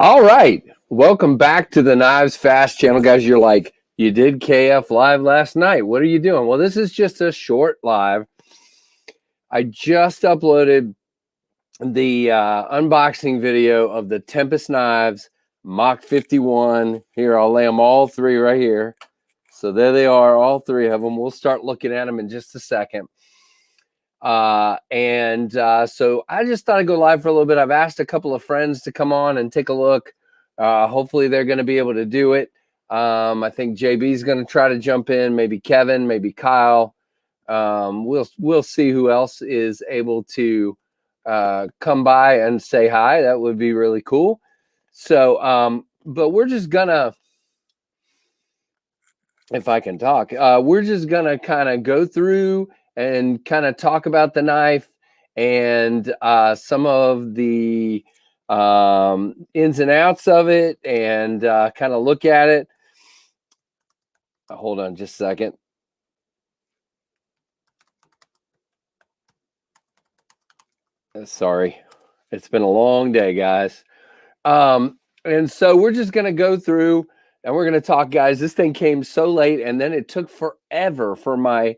All right. Welcome back to the KnivesFAST channel, guys. You're like, you did KFLive last night. What are you doing? Well, this is just a short live. I just uploaded the unboxing video of the Tempest knives, Mach51. Here, I'll lay them all three right here. So there they are, all three of them. We'll start looking at them in just a second. So I just thought I'd go live for a little bit. I've asked a couple of friends to come on and take a look. Hopefully they're going to be able to do it. I think JB's going to try to jump in, maybe Kevin, maybe Kyle. We'll see who else is able to come by and say hi. That would be really cool. So, but we're just gonna, if I can talk, we're just gonna kind of go through and kind of talk about the knife and some of the ins and outs of it, and kind of look at it. Hold on just a second. Sorry, it's been a long day, guys. And so we're just gonna go through and we're gonna talk, guys. This thing came so late, and then it took forever for my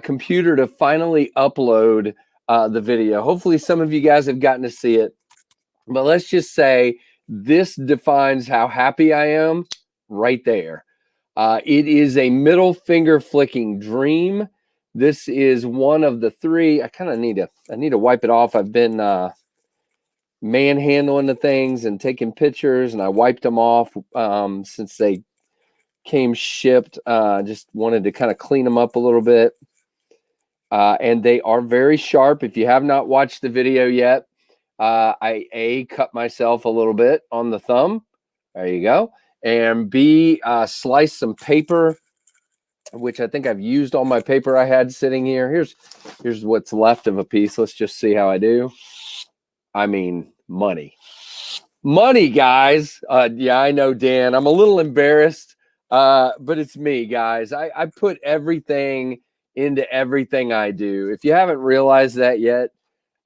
computer to finally upload the video. Hopefully some of you guys have gotten to see it, but let's just say this defines how happy I am right there. It is a middle finger flicking dream. This is one of the three. I kind of need to wipe it off. I've been manhandling the things and taking pictures, and I wiped them off since they came shipped. Just wanted to kind of clean them up a little bit. And they are very sharp. If you have not watched the video yet, I cut myself a little bit on the thumb. There you go. And B, sliced some paper, which I think I've used all my paper I had sitting here. Here's what's left of a piece. Let's just see how I do. I mean, money, guys. Yeah, I know, Dan. I'm a little embarrassed, but it's me, guys. I put everything into everything I do. If you haven't realized that yet,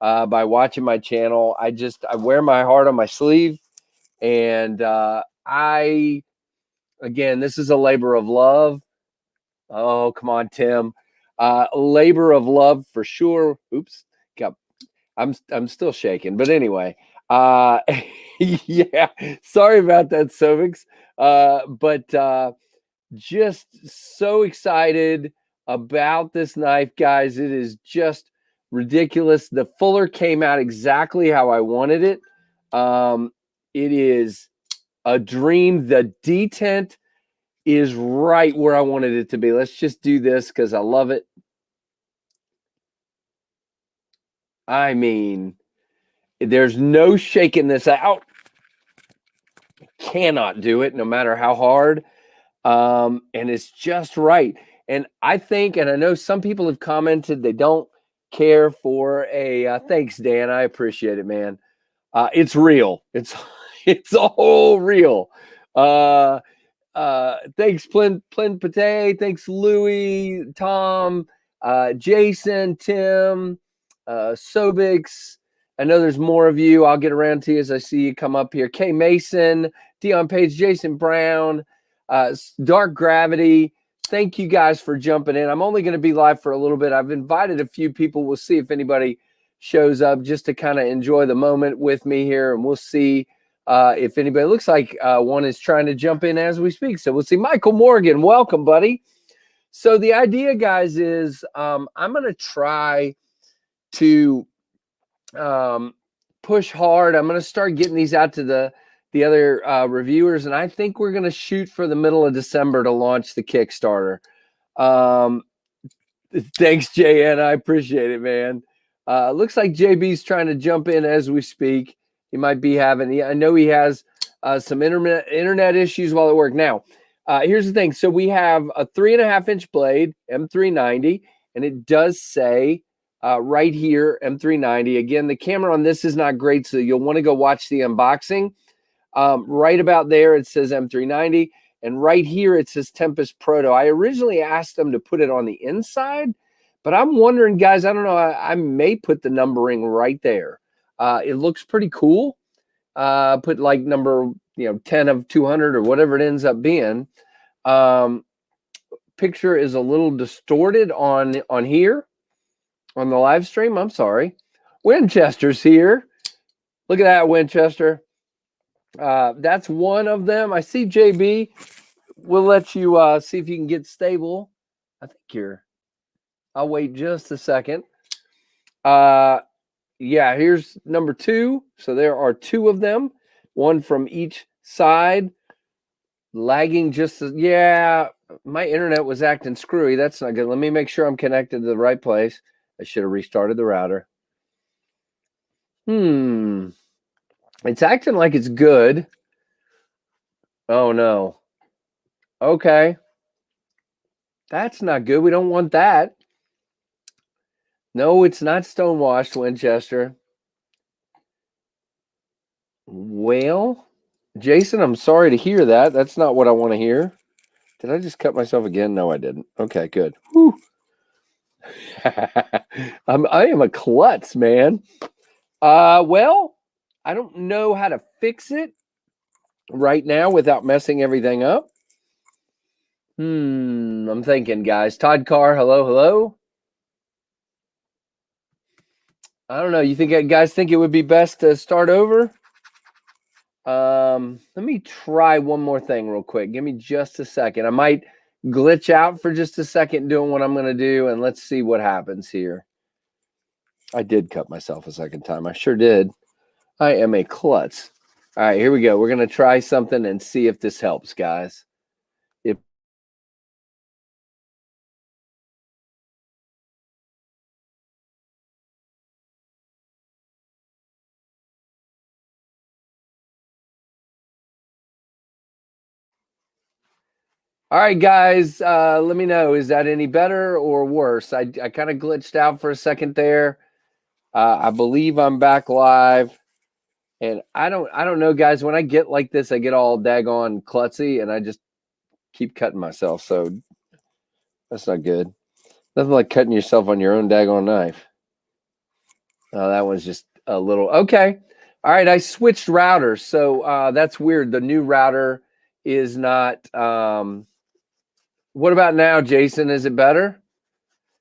by watching my channel, I wear my heart on my sleeve, and again, this is a labor of love. Oh, come on, Tim. Labor of love for sure. Oops. I'm still shaking, but anyway, yeah, sorry about that, Sovix. But just so excited about this knife, guys. It is just ridiculous. The fuller came out exactly how I wanted it. It is a dream. The detent is right where I wanted it to be. Let's just do this because I love it. I mean, there's no shaking this out. Cannot do it no matter how hard. And it's just right. And I think, and I know some people have commented they don't care for a thanks, Dan. I appreciate it, man. It's real. It's all real. Thanks, Plin Pate. Thanks, Louie, Tom, Jason, Tim, Sobix. I know there's more of you. I'll get around to you as I see you come up here. K Mason, Dion Page, Jason Brown, Dark Gravity. Thank you guys for jumping in. I'm only going to be live for a little bit. I've invited a few people. We'll see if anybody shows up just to kind of enjoy the moment with me here, and we'll see if anybody. Looks like one is trying to jump in as we speak. So we'll see. Michael Morgan, welcome, buddy. So the idea, guys, is I'm going to try to push hard. I'm going to start getting these out to the other reviewers, and I think we're going to shoot for the middle of December to launch the Kickstarter. Thanks, JN. I appreciate it, man. Looks like JB's trying to jump in as we speak. He might be having, I know he has some internet issues while at work. Now, here's the thing. So we have a 3.5-inch blade, M390, and it does say right here, M390. Again, the camera on this is not great, so you'll want to go watch the unboxing. Right about there, it says M390, and right here, it says Tempest Proto. I originally asked them to put it on the inside, but I'm wondering, guys, I don't know, I may put the numbering right there. It looks pretty cool. put like number 10 of 200 or whatever it ends up being. Picture is a little distorted on here on the live stream. I'm sorry. Winchester's here. Look at that, Winchester. That's one of them. I see JB. We'll let you see if you can get stable. I think you're. I'll wait just a second. Yeah, here's number 2. So there are 2 of them, one from each side. Lagging just as, yeah, my internet was acting screwy. That's not good. Let me make sure I'm connected to the right place. I should have restarted the router. It's acting like it's good. Oh, no. Okay. That's not good. We don't want that. No, it's not stonewashed, Winchester. Well, Jason, I'm sorry to hear that. That's not what I want to hear. Did I just cut myself again? No, I didn't. Okay, good. Whew. I am a klutz, man. Well, I don't know how to fix it right now without messing everything up. I'm thinking, guys. Todd Carr, hello. I don't know. You think guys think it would be best to start over? Let me try one more thing real quick. Give me just a second. I might glitch out for just a second doing what I'm going to do, and let's see what happens here. I did cut myself a second time. I sure did. I am a klutz. All right, here we go. We're going to try something and see if this helps, guys. All right, guys, let me know. Is that any better or worse? I kind of glitched out for a second there. I believe I'm back live. And I don't know, guys. When I get like this, I get all daggone klutzy, and I just keep cutting myself. So that's not good. Nothing like cutting yourself on your own daggone knife. Oh, that one's just a little. Okay. All right, I switched routers. So that's weird. The new router is not... What about now, Jason? Is it better?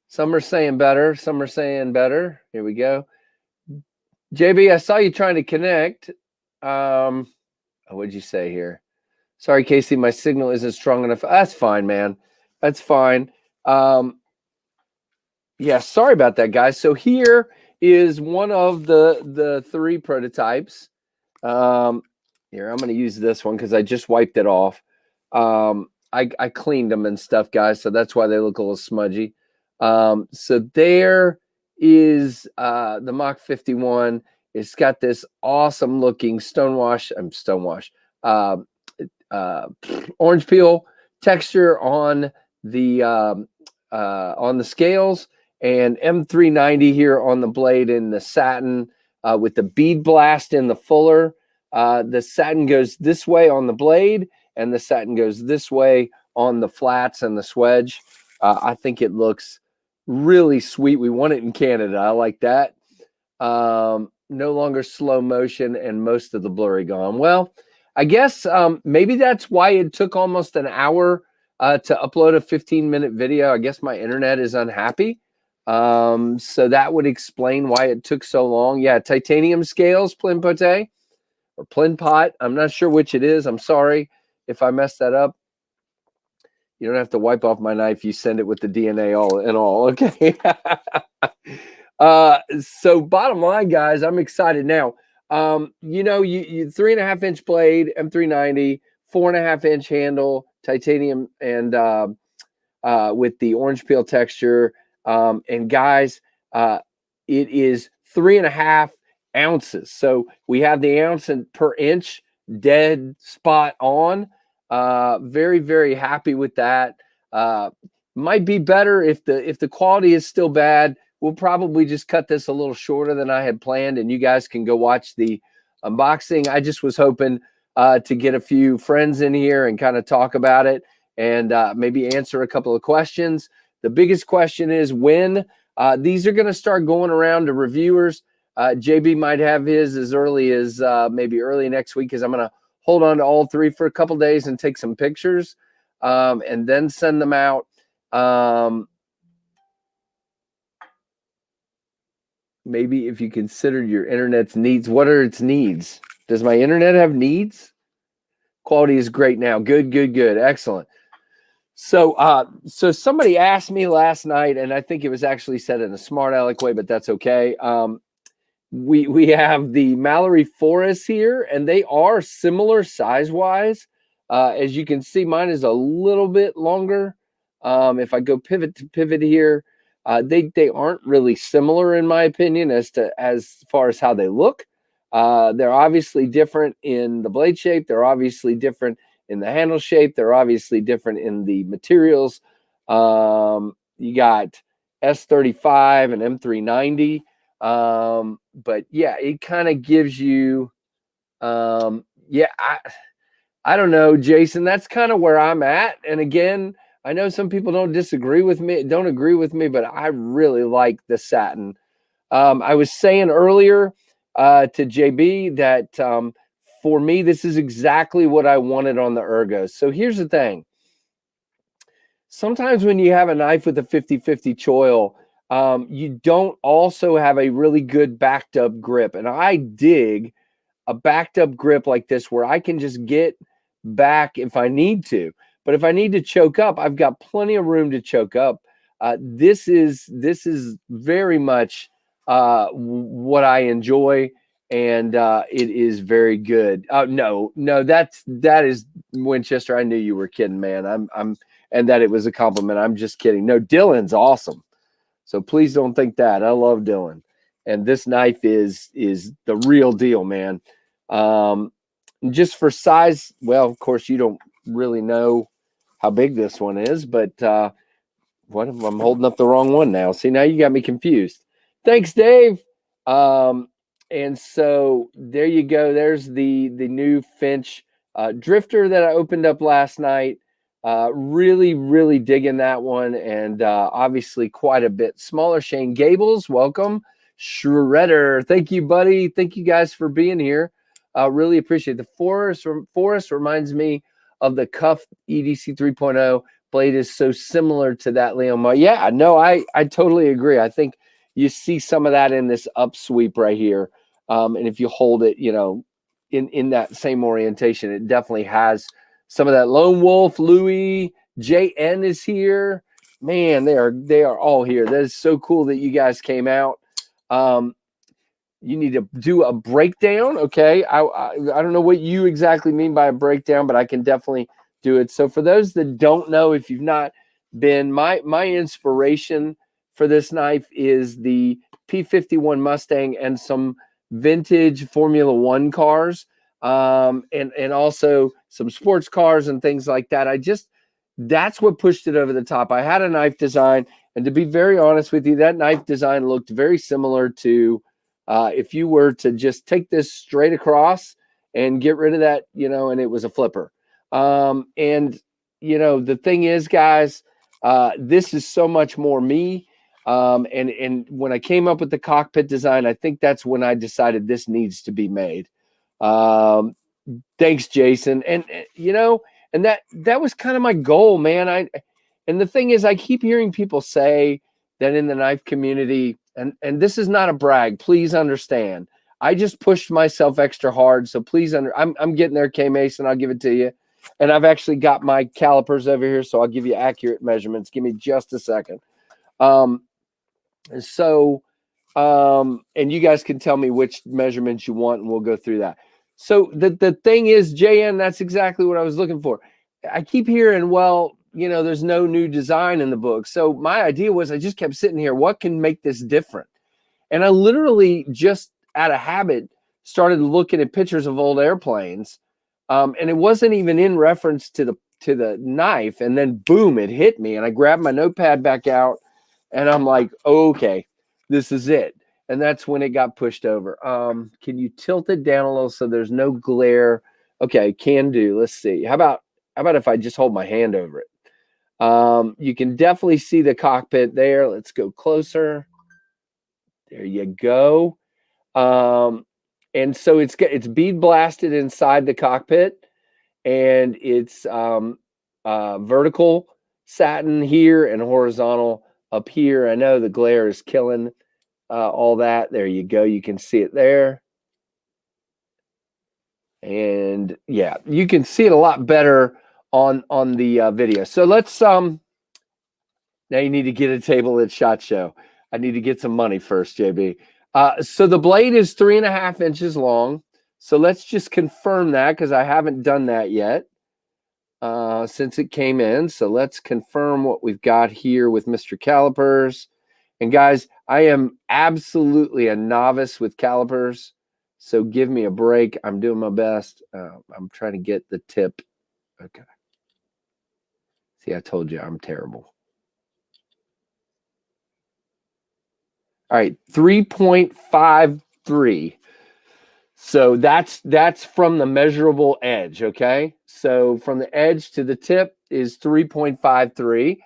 Some are saying better. Some are saying better. Here we go. JB, I saw you trying to connect. What'd you say here? Sorry, Casey, my signal isn't strong enough. That's fine, man. That's fine. Yeah, sorry about that, guys. So here is one of the 3 prototypes. Here, I'm going to use this one because I just wiped it off. I cleaned them and stuff, guys, so that's why they look a little smudgy. So there is the Mach51. It's got this awesome looking orange peel texture on the scales, and M390 here on the blade in the satin with the bead blast in the fuller. The satin goes this way on the blade, and the satin goes this way on the flats and the swedge. I think it looks really sweet. We want it in Canada. I like that. No longer slow motion and most of the blurry gone. Well, I guess maybe that's why it took almost an hour to upload a 15-minute video. I guess my internet is unhappy. So that would explain why it took so long. Yeah, titanium scales, Plinpote or Plinpot. I'm not sure which it is. I'm sorry if I messed that up. You don't have to wipe off my knife. You send it with the DNA all and all. Okay. So bottom line, guys, I'm excited now. You 3.5-inch blade, M390, 4.5-inch handle, titanium, and with the orange peel texture. And guys, it is 3.5 ounces. So we have the ounce per inch dead spot on. Very, very happy with that. Might be better if the quality is still bad. We'll probably just cut this a little shorter than I had planned, and you guys can go watch the unboxing. I just was hoping to get a few friends in here and kind of talk about it and maybe answer a couple of questions. The biggest question is when these are going to start going around to reviewers. JB might have his as early as maybe early next week, because I'm going to hold on to all 3 for a couple days and take some pictures and then send them out. Maybe if you consider your internet's needs. What are its needs? Does my internet have needs? Quality is great now. Good. Excellent. So somebody asked me last night, and I think it was actually said in a smart aleck way, but that's okay. We have the Mallory Forest here, and they are similar size-wise. As you can see, mine is a little bit longer. If I go pivot to pivot here, they aren't really similar in my opinion as far as how they look. They're obviously different in the blade shape. They're obviously different in the handle shape. They're obviously different in the materials. You got S35 and M390. But yeah, it kind of gives you, yeah, I don't know, Jason, that's kind of where I'm at. And again, I know some people don't agree with me, but I really like the satin. I was saying earlier to JB that for me, this is exactly what I wanted on the ergos. So here's the thing. Sometimes when you have a knife with a 50-50 choil, you don't also have a really good backed up grip. And I dig a backed up grip like this where I can just get back if I need to. But if I need to choke up, I've got plenty of room to choke up. This is very much what I enjoy, and it is very good. No, that is Winchester. I knew you were kidding, man. And that it was a compliment. I'm just kidding. No, Dylan's awesome. So please don't think that. I love Dylan. And this knife is the real deal, man. Just for size, well, of course, you don't really know how big this one is, but what if I'm holding up the wrong one now? See, now you got me confused. Thanks, Dave. And so there you go. There's the new Finch drifter that I opened up last night. Really digging that one, and obviously quite a bit smaller. Shane Gables, welcome. Shredder, thank you, buddy. Thank you guys for being here. Really appreciate it. The Forest reminds me of the Cuff EDC 3.0. Blade is so similar to that, Leon. Yeah, no, I totally agree. I think you see some of that in this upsweep right here. And if you hold it, in that same orientation, it definitely has some of that. Lone Wolf, Louis, JN is here. Man, they are all here. That is so cool that you guys came out. You need to do a breakdown. Okay. I don't know what you exactly mean by a breakdown, but I can definitely do it. So for those that don't know, if you've not been, my inspiration for this knife is the P51 Mustang and some vintage Formula One cars, and also some sports cars and things like that. That's what pushed it over the top. I had a knife design, and to be very honest with you, that knife design looked very similar to if you were to just take this straight across and get rid of that, and it was a flipper. And the thing is, guys, this is so much more me. And when I came up with the cockpit design, I think that's when I decided this needs to be made. Thanks, Jason. And and that was kind of my goal, man. And the thing is, I keep hearing people say that in the knife community, and this is not a brag, please understand. I just pushed myself extra hard, so please I'm getting there, K Mason. I'll give it to you. And I've actually got my calipers over here, so I'll give you accurate measurements. Give me just a second. And you guys can tell me which measurements you want, and we'll go through that. So the thing is, JN, that's exactly what I was looking for. I keep hearing, well, there's no new design in the book. So my idea was, I just kept sitting here, what can make this different? And I literally just out of habit started looking at pictures of old airplanes. And it wasn't even in reference to the knife. And then boom, it hit me. And I grabbed my notepad back out, and I'm like, okay, this is it. And that's when it got pushed over. Can you tilt it down a little so there's no glare? Okay, can do. Let's see. How about if I just hold my hand over it? You can definitely see the cockpit there. Let's go closer. There you go. And so it's bead blasted inside the cockpit, and it's vertical satin here and horizontal up here. I know the glare is killing all that. There you go. You can see it there. And yeah, you can see it a lot better on the video. So let's now you need to get a table at SHOT Show. I need to get some money first, JB. So the blade is 3.5 inches long. So let's just confirm that, because I haven't done that yet since it came in. So let's confirm what we've got here with Mr. Calipers. And guys, I am absolutely a novice with calipers, so give me a break. I'm doing my best. I'm trying to get the tip. Okay. See, I told you I'm terrible. All right, 3.53. So that's from the measurable edge, okay? So from the edge to the tip is 3.53.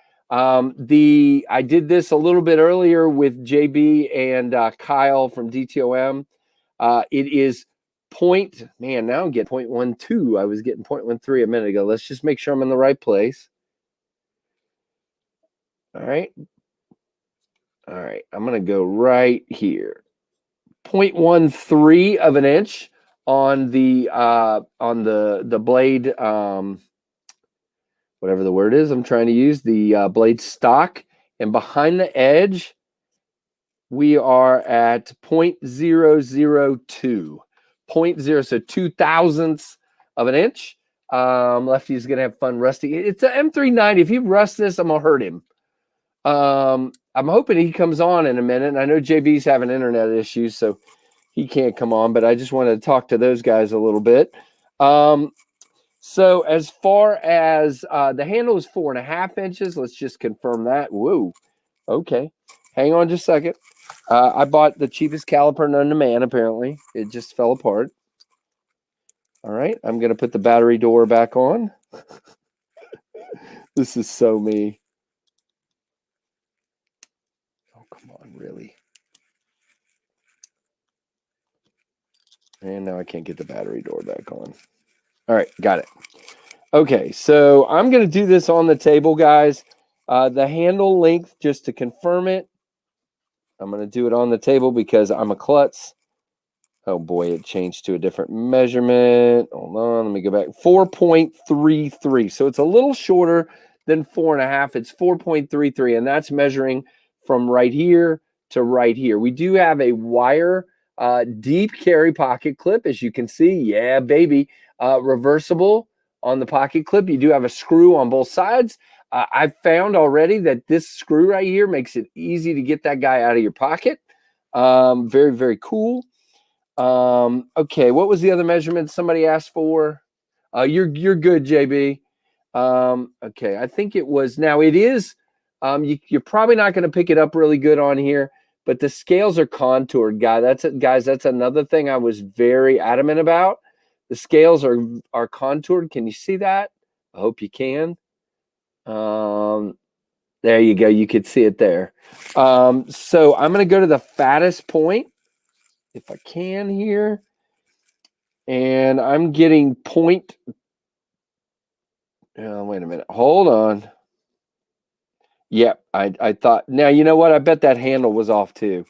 I did this a little bit earlier with JB and Kyle from DTOM. It is now I'm getting 0.12. I was getting 0.13 a minute ago. Let's just make sure I'm in the right place. All right. All right. I'm going to go right here. 0.13 of an inch on the blade, whatever the word is I'm trying to use, the blade stock. And behind the edge, we are at 0.002. 0.0, so 2 thousandths of an inch. Lefty's gonna have fun rusting. It's an M390. If he rusts this, I'm gonna hurt him. I'm hoping he comes on in a minute. And I know JB's having internet issues, so he can't come on, but I just wanted to talk to those guys a little bit. So as far as the handle is 4.5 inches, let's just confirm that. Whoa. Okay. Hang on just a second. I bought the cheapest caliper known to man, apparently. It just fell apart. All right. I'm going to put the battery door back on. This is so me. Oh, come on, really? And now I can't get the battery door back on. All right, got it. Okay, so I'm going to do this on the table, guys. The handle length, just to confirm it, I'm going to do it on the table because I'm a klutz. Oh, boy, it changed to a different measurement. Hold on, let me go back. 4.33. So it's a little shorter than 4.5. It's 4.33, and that's measuring from right here to right here. We do have a wire deep carry pocket clip, as you can see. Yeah, baby. Reversible on the pocket clip. You do have a screw on both sides. I've found already that this screw right here makes it easy to get that guy out of your pocket. Very, very cool. Okay, what was the other measurement somebody asked for? You're good, JB. Okay, I think it was, now it is, you're probably not going to pick it up really good on here, but the scales are contoured, guys. That's another thing I was very adamant about. The scales are contoured. Can you see that? I hope you can. There you go. You could see it there. So I'm going to go to the fattest point if I can here. And I'm getting wait a minute. Hold on. Yep, I thought. Now, you know what? I bet that handle was off too.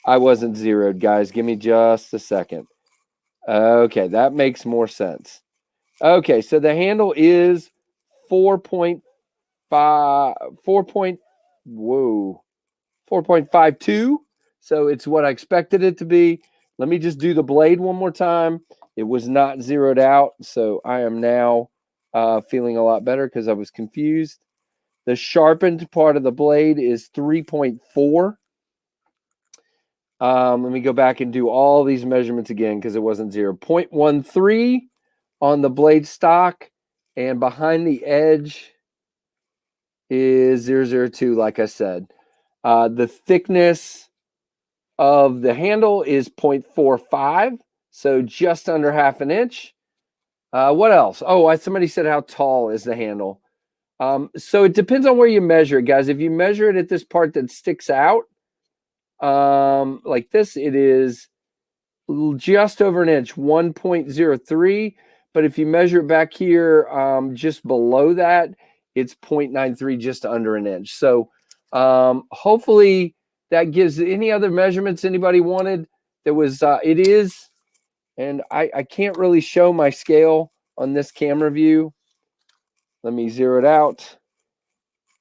I wasn't zeroed, guys. Give me just a second. Okay, that makes more sense. Okay, so the handle is 4.5, 4.52. So it's what I expected it to be. Let me just do the blade one more time. It was not zeroed out, so I am now feeling a lot better because I was confused. The sharpened part of the blade is 3.4. Let me go back and do all these measurements again because it wasn't 0.13 on the blade stock, and behind the edge is 0.002, like I said. The thickness of the handle is 0.45, so just under half an inch. What else? Oh, somebody said how tall is the handle. So it depends on where you measure it, guys. If you measure it at this part that sticks out, like this, it is just over an inch, 1.03. But if you measure it back here, just below that, it's 0.93, just under an inch. So hopefully that gives any other measurements anybody wanted. There was, it is, and I can't really show my scale on this camera view. Let me zero it out.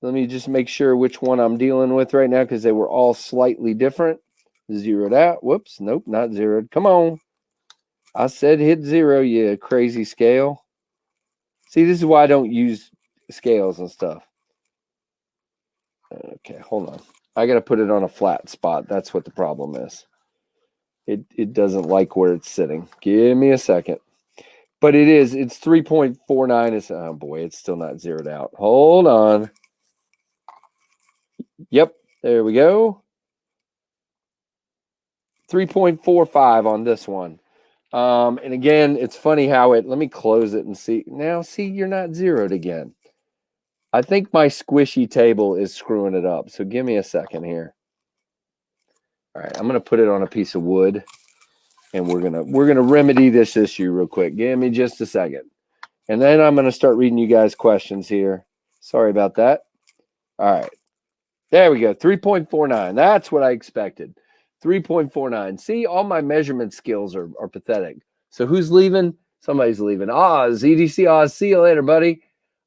Let me just make sure which one I'm dealing with right now, because they were all slightly different. Zeroed out. Whoops. Nope, not zeroed. Come on. I said hit 0, you crazy scale. See, this is why I don't use scales and stuff. Okay, hold on. I got to put it on a flat spot. That's what the problem is. It doesn't like where it's sitting. Give me a second. But it is. It's 3.49. It's, oh, boy, it's still not zeroed out. Hold on. Yep, there we go. 3.45 on this one. And again, it's funny how it, let me close it and see. Now, see, you're not zeroed again. I think my squishy table is screwing it up. So give me a second here. All right, I'm going to put it on a piece of wood, and we're going to remedy this issue real quick. Give me just a second. And then I'm going to start reading you guys questions here. Sorry about that. All right. There we go. 3.49. That's what I expected. 3.49. See, all my measurement skills are pathetic. So who's leaving? Somebody's leaving. Oz, EDC Oz. See you later, buddy.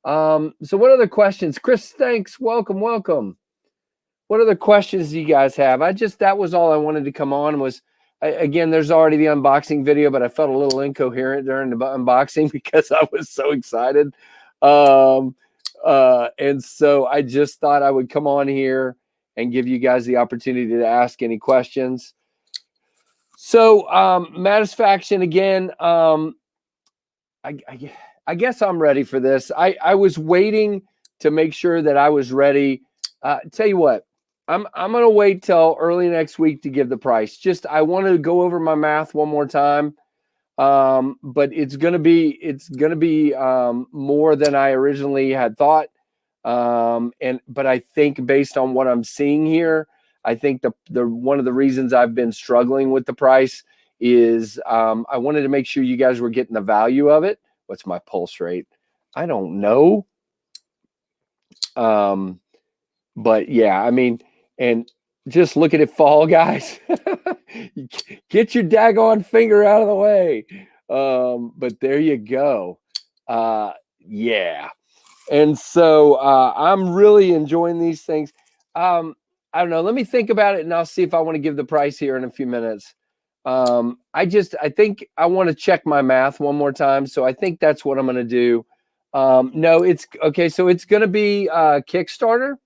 So what other questions? Chris, thanks. Welcome, welcome. What other questions do you guys have? That was all I wanted to come on was, again, there's already the unboxing video, but I felt a little incoherent during the unboxing because I was so excited. And so I just thought I would come on here and give you guys the opportunity to ask any questions. So, Mattisfaction again, I guess I'm ready for this. I was waiting to make sure that I was ready. Tell you what, I'm going to wait till early next week to give the price. Just, I want to go over my math one more time. But it's going to be more than I originally had thought. But I think based on what I'm seeing here, I think the one of the reasons I've been struggling with the price is I wanted to make sure you guys were getting the value of it. What's my pulse rate? I don't know. But yeah, I mean, and just look at it fall, guys. Get your daggone finger out of the way. But there you go. Yeah. And so I'm really enjoying these things. I don't know. Let me think about it, and I'll see if I want to give the price here in a few minutes. I think I want to check my math one more time. So I think that's what I'm going to do. No, it's okay. So it's going to be Kickstarter.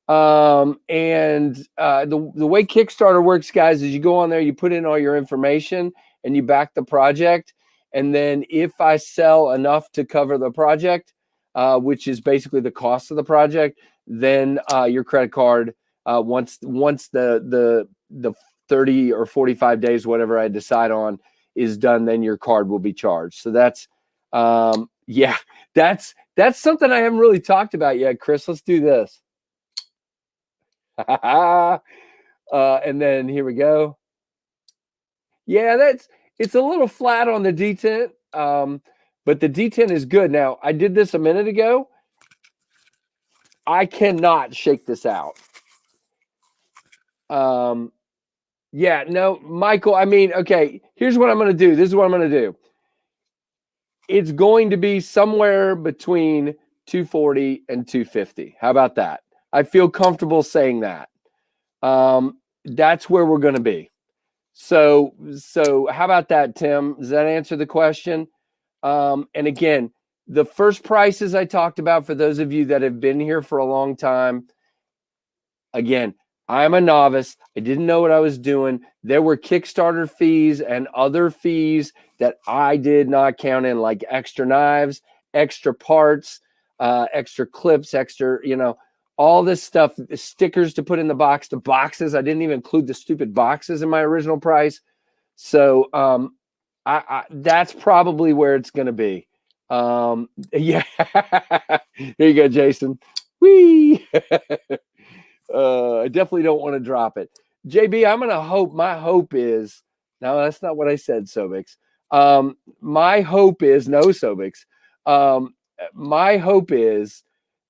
And the way Kickstarter works, guys, is you go on there, you put in all your information, and you back the project. And then if I sell enough to cover the project, which is basically the cost of the project, then your credit card, once the 30 or 45 days, whatever I decide on, is done, then your card will be charged. So that's yeah, that's something I haven't really talked about yet, Chris. Let's do this. And then here we go. Yeah, it's a little flat on the detent, but the detent is good. Now, I did this a minute ago. I cannot shake this out. Yeah, no, Michael, I mean, okay, here's what I'm going to do. This is what I'm going to do. It's going to be somewhere between 240 and 250. How about that? I feel comfortable saying that. That's where we're going to be. So how about that, Tim? Does that answer the question? And again, the first prices I talked about, for those of you that have been here for a long time, again, I'm a novice. I didn't know what I was doing. There were Kickstarter fees and other fees that I did not count in, like extra knives, extra parts, extra clips, extra, all this stuff, stickers to put in the box, the boxes. I didn't even include the stupid boxes in my original price. So I that's probably where it's going to be. Yeah. There you go, Jason. Whee! I definitely don't want to drop it. JB, I'm going to hope, my hope is No, that's not what I said, Sobix. My hope is no, Sobix. My hope is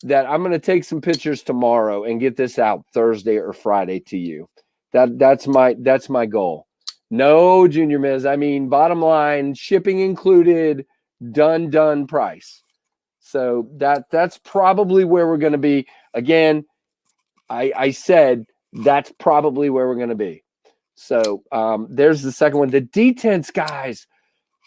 that I'm going to take some pictures tomorrow and get this out Thursday or Friday to you. That's my goal. No, Junior Miz. I mean, bottom line, shipping included, done price. So that's probably where we're going to be. Again, I said that's probably where we're going to be. So there's the second one. The detents, guys.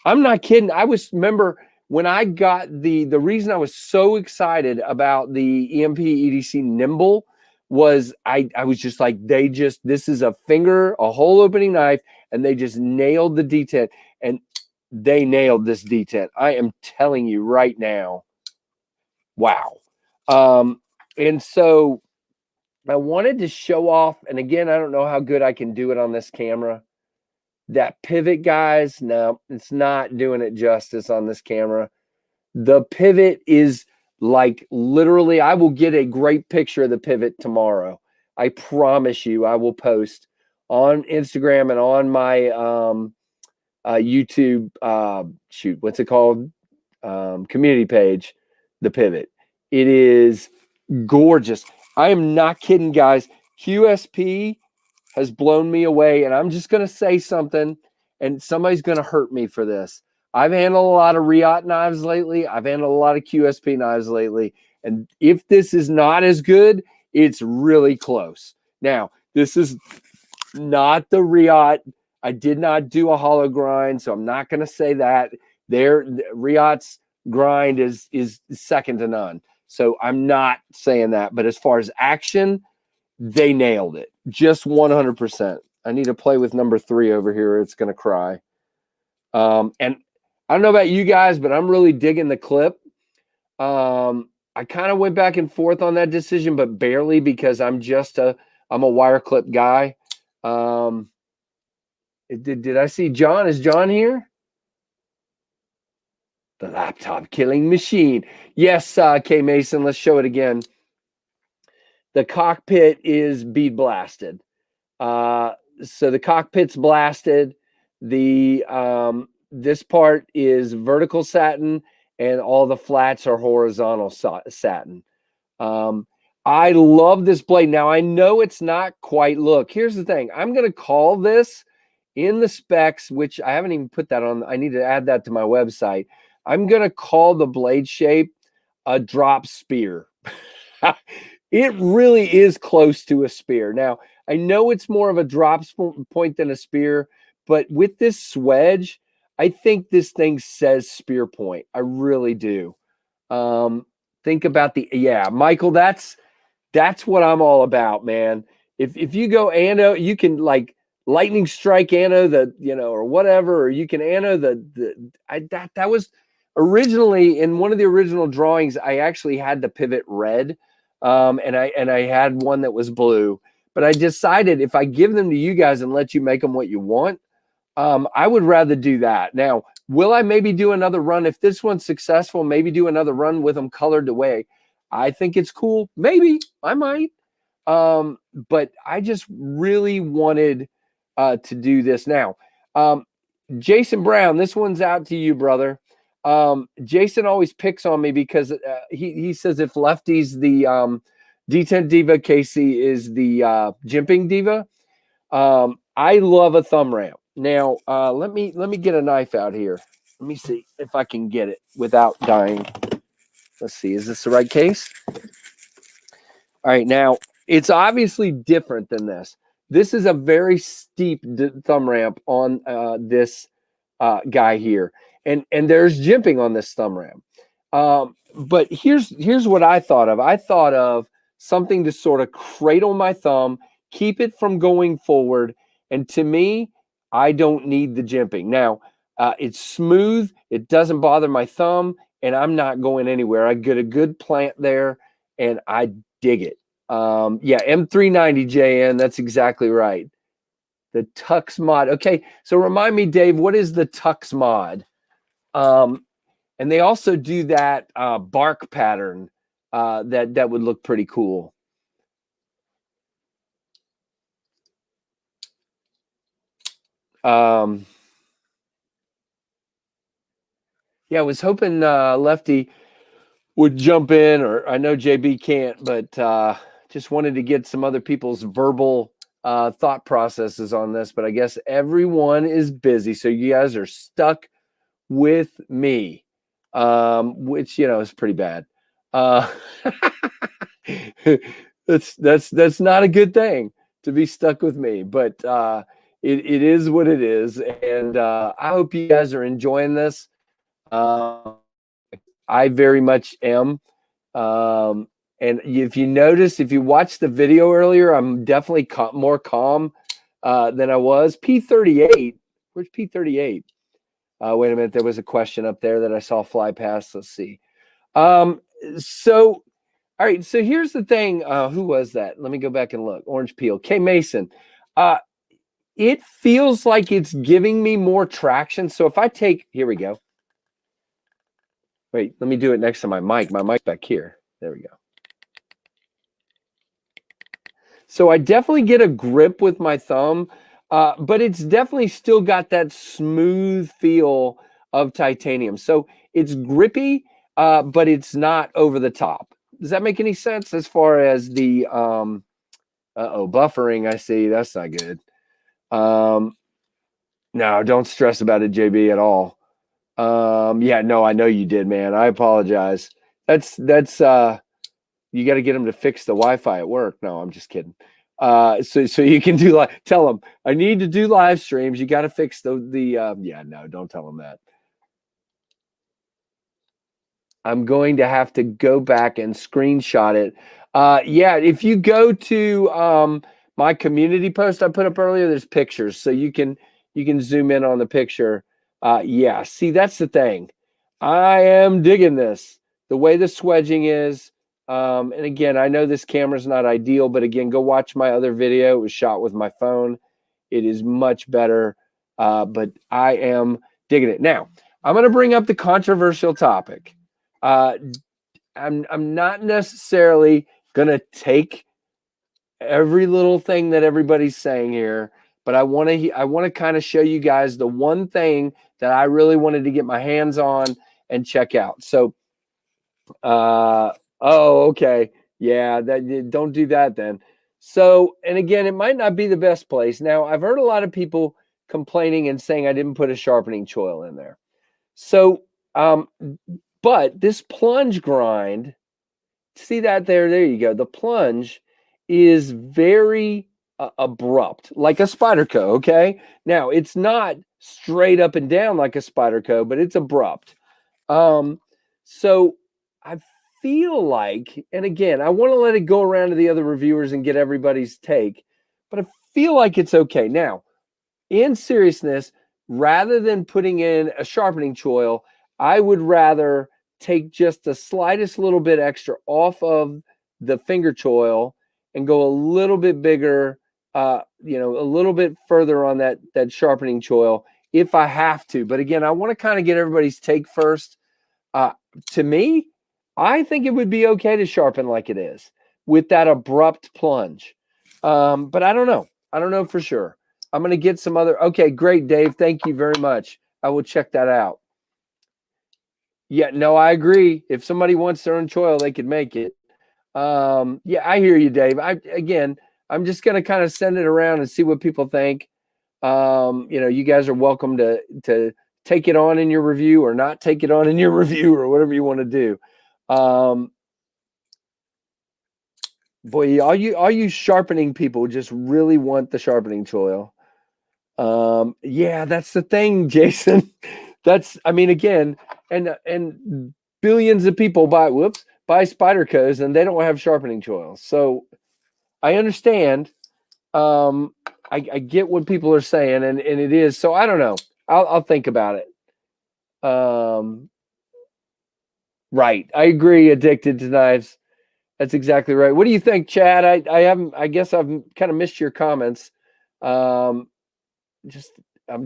I'm not kidding. Remember when I got the reason I was so excited about the EMP EDC Nimble was I was just like, this is a hole opening knife, and they just nailed the detent, and they nailed this detent. I am telling you right now. Wow. And so I wanted to show off, and again, I don't know how good I can do it on this camera. That pivot, guys, no, it's not doing it justice on this camera. The pivot is like literally, I will get a great picture of the pivot tomorrow. I promise you, I will post on Instagram and on my YouTube, what's it called? Community page, the pivot. It is gorgeous. I am not kidding, guys. QSP has blown me away, and I'm just going to say something, and somebody's going to hurt me for this. I've handled a lot of Riot knives lately. I've handled a lot of QSP knives lately, and if this is not as good, it's really close. Now, this is not the Riot. I did not do a hollow grind, so I'm not going to say that. Riot's grind is second to none. So I'm not saying that. But as far as action, they nailed it. Just 100%. I need to play with number 3 over here. It's going to cry. And I don't know about you guys, but I'm really digging the clip. I kind of went back and forth on that decision, but barely, because I'm a wire clip guy. Did I see John? Is John here? The laptop killing machine. Yes, K Mason, let's show it again. The cockpit is bead blasted. So the cockpit's blasted. This part is vertical satin, and all the flats are horizontal satin. I love this blade. Now, I know it's not quite. Look, here's the thing. I'm going to call this in the specs, which I haven't even put that on. I need to add that to my website. I'm going to call the blade shape a drop spear. It really is close to a spear. Now, I know it's more of a drop point than a spear, but with this swedge, I think this thing says spear point. I really do. Think about Michael, that's what I'm all about, man. If you go ano, you can like lightning strike ano or whatever, or you can ano that was originally in one of the original drawings. I actually had the pivot red, and I had one that was blue. But I decided if I give them to you guys and let you make them what you want, I would rather do that. Now, will I maybe do another run if this one's successful? Maybe do another run with them colored away. I think it's cool. Maybe I might. But I just really wanted to do this now. Jason Brown, this one's out to you, brother. Jason always picks on me because he says if Lefty's the detent diva, Casey is the jimping diva. I love a thumb ramp. Now, let me get a knife out here. Let me see if I can get it without dying. Let's see. Is this the right case? All right. Now, it's obviously different than this. This is a very steep thumb ramp on this guy here. And there's jimping on this thumb ramp. But here's what I thought of. I thought of something to sort of cradle my thumb, keep it from going forward. And to me, I don't need the jimping. Now, it's smooth. It doesn't bother my thumb, and I'm not going anywhere. I get a good plant there, and I dig it. M390JN, that's exactly right. The Tux mod. Okay, so remind me, Dave, what is the Tux mod? And they also do that bark pattern that would look pretty cool. Yeah, I was hoping Lefty would jump in, or I know JB can't, but just wanted to get some other people's verbal thought processes on this. But I guess everyone is busy, so you guys are stuck with me, which is pretty bad. That's not a good thing to be stuck with me, but it is what it is, and I hope you guys are enjoying this. I very much am. And if you notice, if you watched the video earlier, I'm definitely more calm than I was. P38. Where's P38? Wait a minute. There was a question up there that I saw fly past. Let's see. So, all right. So here's the thing. Who was that? Let me go back and look. Orange Peel. K Mason. It feels like it's giving me more traction. So if I take, here we go. Wait, let me do it next to my mic. My mic's back here. There we go. So I definitely get a grip with my thumb, but it's definitely still got that smooth feel of titanium. So it's grippy, but it's not over the top. Does that make any sense as far as the buffering? I see. That's not good. No, don't stress about it, JB, at all. Yeah, no, I know you did, man. I apologize. That's you got to get them to fix the Wi-Fi at work. No, I'm just kidding. So you can do tell them I need to do live streams. You got to fix the yeah, no, don't tell them that. I'm going to have to go back and screenshot it. Yeah, if you go to my community post I put up earlier, there's pictures, so you can zoom in on the picture. Yeah, see, that's the thing. I am digging this. The way the swedging is. And again, I know this camera's not ideal, but again, go watch my other video. It was shot with my phone. It is much better, but I am digging it. Now, I'm going to bring up the controversial topic. I'm not necessarily going to take every little thing that everybody's saying here, but I want to kind of show you guys the one thing that I really wanted to get my hands on and check out. So, oh, okay. Yeah, don't do that then. So, and again, it might not be the best place. Now, I've heard a lot of people complaining and saying I didn't put a sharpening choil in there. So, but this plunge grind, see that there? There you go. The plunge is very abrupt, like a Spyderco, okay? Now, it's not straight up and down like a Spyderco, but it's abrupt. So I feel like, and again, I want to let it go around to the other reviewers and get everybody's take, but I feel like it's okay. Now, in seriousness, rather than putting in a sharpening choil, I would rather take just the slightest little bit extra off of the finger choil and go a little bit bigger, a little bit further on that sharpening choil if I have to. But again, I want to kind of get everybody's take first. To me, I think it would be okay to sharpen like it is with that abrupt plunge. But I don't know. I don't know for sure. I'm going to get some other. Okay, great, Dave. Thank you very much. I will check that out. Yeah, no, I agree. If somebody wants their own choil, they could make it. Yeah, I hear you, Dave. I'm just going to kind of send it around and see what people think. You guys are welcome to take it on in your review or not take it on in your review or whatever you want to do. Boy, all you sharpening people just really want the sharpening choil. Yeah, that's the thing, Jason. Again, and billions of people buy Spydercos and they don't have sharpening choils. So I understand. I get what people are saying, and it is. So I don't know. I'll think about it. Right. I agree. Addicted to knives. That's exactly right. What do you think, Chad? I guess I've kind of missed your comments. I'm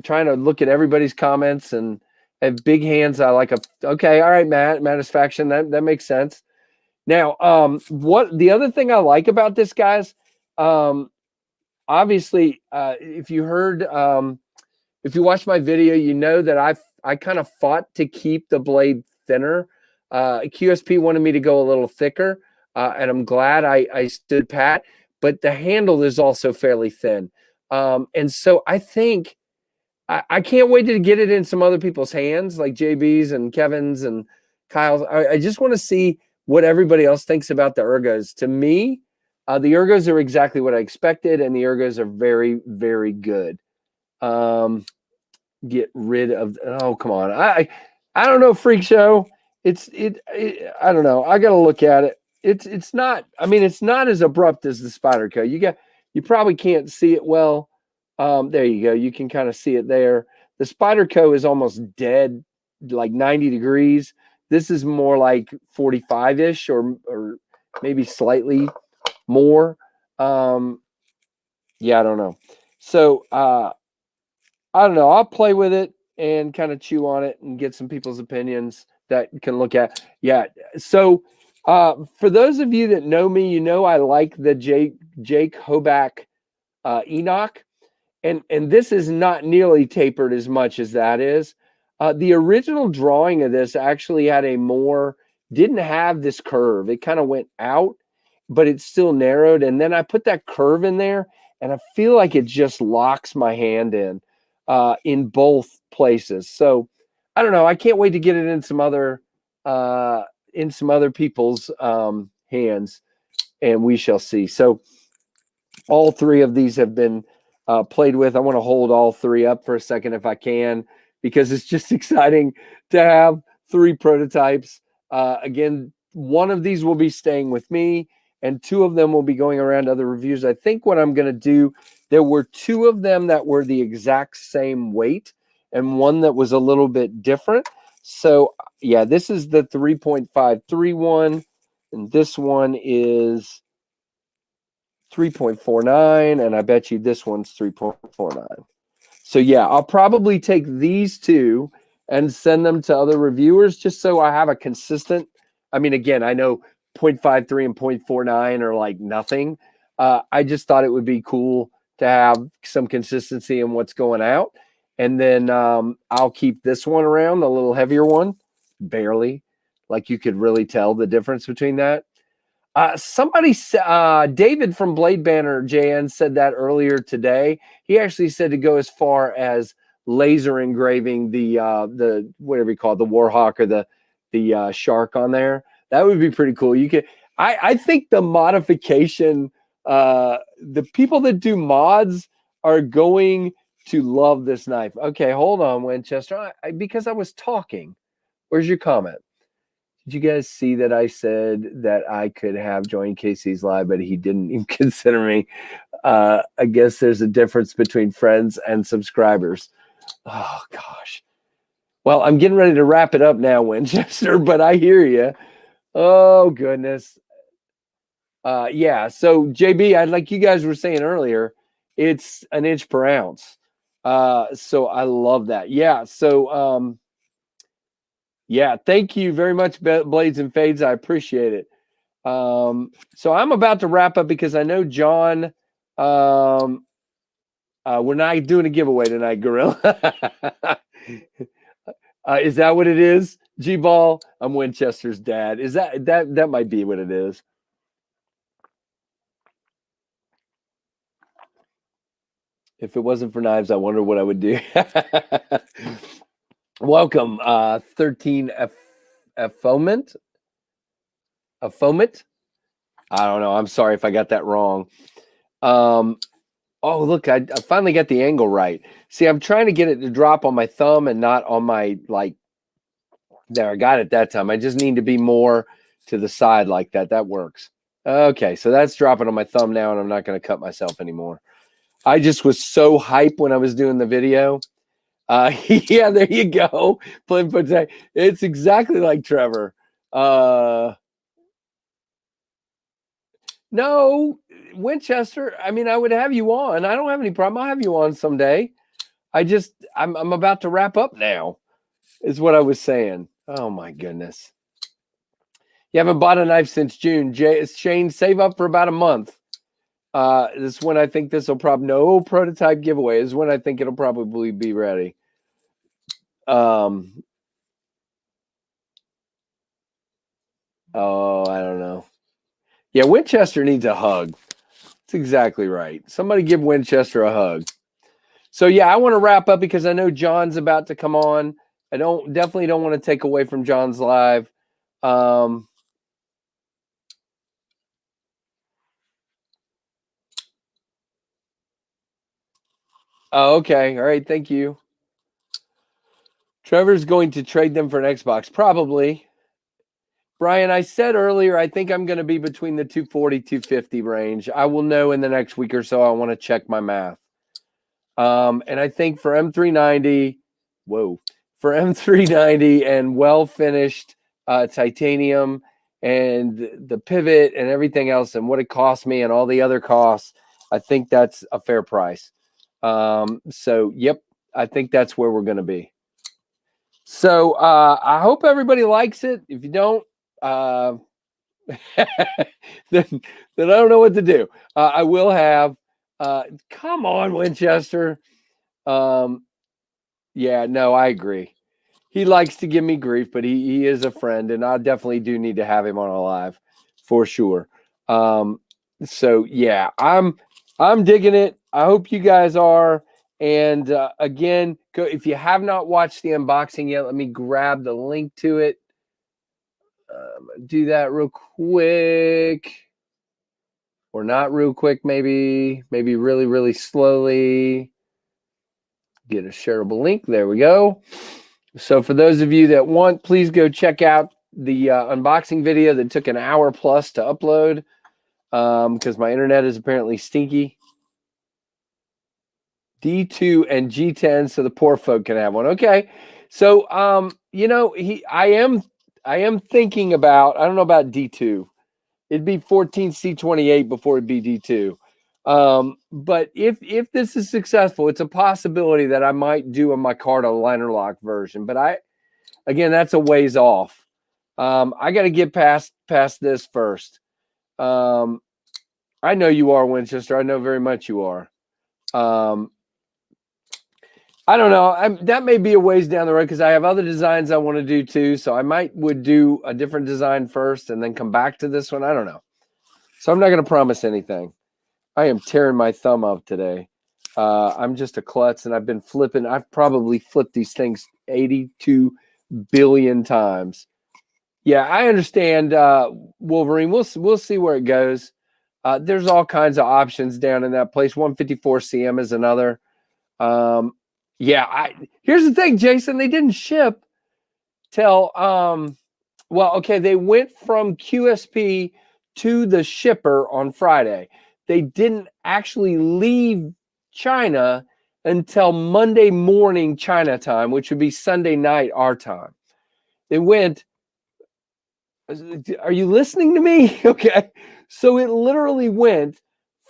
trying to look at everybody's comments and have big hands. Okay. All right, Matt, Mattisfaction. That makes sense. Now, what the other thing I like about this, guys, obviously, if you heard if you watch my video, you know that I kind of fought to keep the blade thinner. QSP wanted me to go a little thicker, and I'm glad I stood pat. But the handle is also fairly thin, and so I think I can't wait to get it in some other people's hands, like JB's and Kevin's and Kyle's. I just want to see what everybody else thinks about the ergos. To me, the ergos are exactly what I expected, and the ergos are very, very good. Get rid of, oh, come on. I don't know, Freak Show. I don't know. I got to look at it. It's not, I mean, it's not as abrupt as the Spyderco. You probably can't see it well. There you go. You can kind of see it there. The Spyderco is almost dead, like 90 degrees. This is more like 45-ish or maybe slightly more. Yeah, I don't know. So I don't know. I'll play with it and kind of chew on it and get some people's opinions that you can look at. Yeah. So for those of you that know me, you know I like the Jake Hoback Enoch. And this is not nearly tapered as much as that is. The original drawing of this actually had didn't have this curve. It kind of went out, but it's still narrowed. And then I put that curve in there, and I feel like it just locks my hand in both places. So I don't know. I can't wait to get it in some other people's hands, and we shall see. So all three of these have been played with. I want to hold all three up for a second if I can, because it's just exciting to have three prototypes. Again, one of these will be staying with me, and two of them will be going around to other reviews. I think what I'm going to do, there were two of them that were the exact same weight, and one that was a little bit different. So, yeah, this is the 3.531, and this one is 3.49, and I bet you this one's 3.49. So yeah, I'll probably take these two and send them to other reviewers just so I have a consistent. I mean, again, I know 0.53 and 0.49 are like nothing. I just thought it would be cool to have some consistency in what's going out. And then I'll keep this one around, the little heavier one, barely. Like you could really tell the difference between that. David from Blade Banner JN said that earlier today. He actually said to go as far as laser engraving the whatever you call it, the Warhawk or the shark on there. That would be pretty cool. You could, I think the modification, the people that do mods are going to love this knife. Okay, hold on, Winchester, because I was talking. Where's your comment? Did you guys see that I said that I could have joined Casey's live, but he didn't even consider me? I guess there's a difference between friends and subscribers. Oh, gosh. Well, I'm getting ready to wrap it up now, Winchester, but I hear you. Oh, goodness. Yeah, so, JB, like you guys were saying earlier, it's an inch per ounce. So I love that. Yeah, so yeah, thank you very much, Blades and Fades. I appreciate it. So I'm about to wrap up because I know John, we're not doing a giveaway tonight, Gorilla. Is that what it is? G-Ball, I'm Winchester's dad. Is that might be what it is. If it wasn't for knives, I wonder what I would do. Welcome, 13 Foment. A Fomet? I don't know. I'm sorry if I got that wrong. Oh, look, I finally got the angle right. See, I'm trying to get it to drop on my thumb and not on my, like, there, I got it that time. I just need to be more to the side like that. That works. Okay, so that's dropping on my thumb now, and I'm not going to cut myself anymore. I just was so hyped when I was doing the video. Yeah, there you go. It's exactly like Trevor. No, Winchester. I mean, I would have you on. I don't have any problem. I'll have you on someday. I'm about to wrap up now, is what I was saying. Oh my goodness. You haven't bought a knife since June. Shane, save up for about a month. This is when I think this will probably no prototype giveaway. This is when I think it'll probably be ready. Oh, I don't know. Yeah, Winchester needs a hug. That's exactly right. Somebody give Winchester a hug. So yeah, I want to wrap up because I know John's about to come on. I definitely don't want to take away from John's live. Oh, okay. All right. Thank you. Trevor's going to trade them for an Xbox. Probably. Brian, I said earlier, I think I'm going to be between the 240, 250 range. I will know in the next week or so. I want to check my math. And I think for M390, for M390 and well-finished titanium and the pivot and everything else and what it cost me and all the other costs, I think that's a fair price. So, yep, I think that's where we're going to be. So I hope everybody likes it. If you don't, then I don't know what to do. I will have, come on, Winchester. Yeah, no, I agree. He likes to give me grief, but he is a friend, and I definitely do need to have him on a live for sure. So yeah, I'm digging it. I hope you guys are. And again, go if you have not watched the unboxing yet, let me grab the link to it. Do that real quick. Or not real quick, maybe really, really slowly. Get a shareable link. There we go. So for those of you that want, please go check out the unboxing video that took an hour plus to upload because my internet is apparently stinky. D2 and G10 so the poor folk can have one. Okay. So you know, I am thinking about, I don't know about D2. It'd be 14C28 before it'd be D2. But if this is successful, it's a possibility that I might do a micarta liner lock version. But again, that's a ways off. I got to get past this first. I know you are, Winchester. I know very much you are. I don't know. That may be a ways down the road because I have other designs I want to do too. So I would do a different design first and then come back to this one. I don't know. So I'm not going to promise anything. I am tearing my thumb up today. I'm just a klutz, and I've been flipping. I've probably flipped these things 82 billion times. Yeah, I understand, Wolverine. We'll see where it goes. There's all kinds of options down in that place. 154 CM is another. Yeah, here's the thing, Jason. They didn't ship till well, okay, they went from QSP to the shipper on Friday. They didn't actually leave China until Monday morning China time, which would be Sunday night our time. They went. Are you listening to me? Okay. So it literally went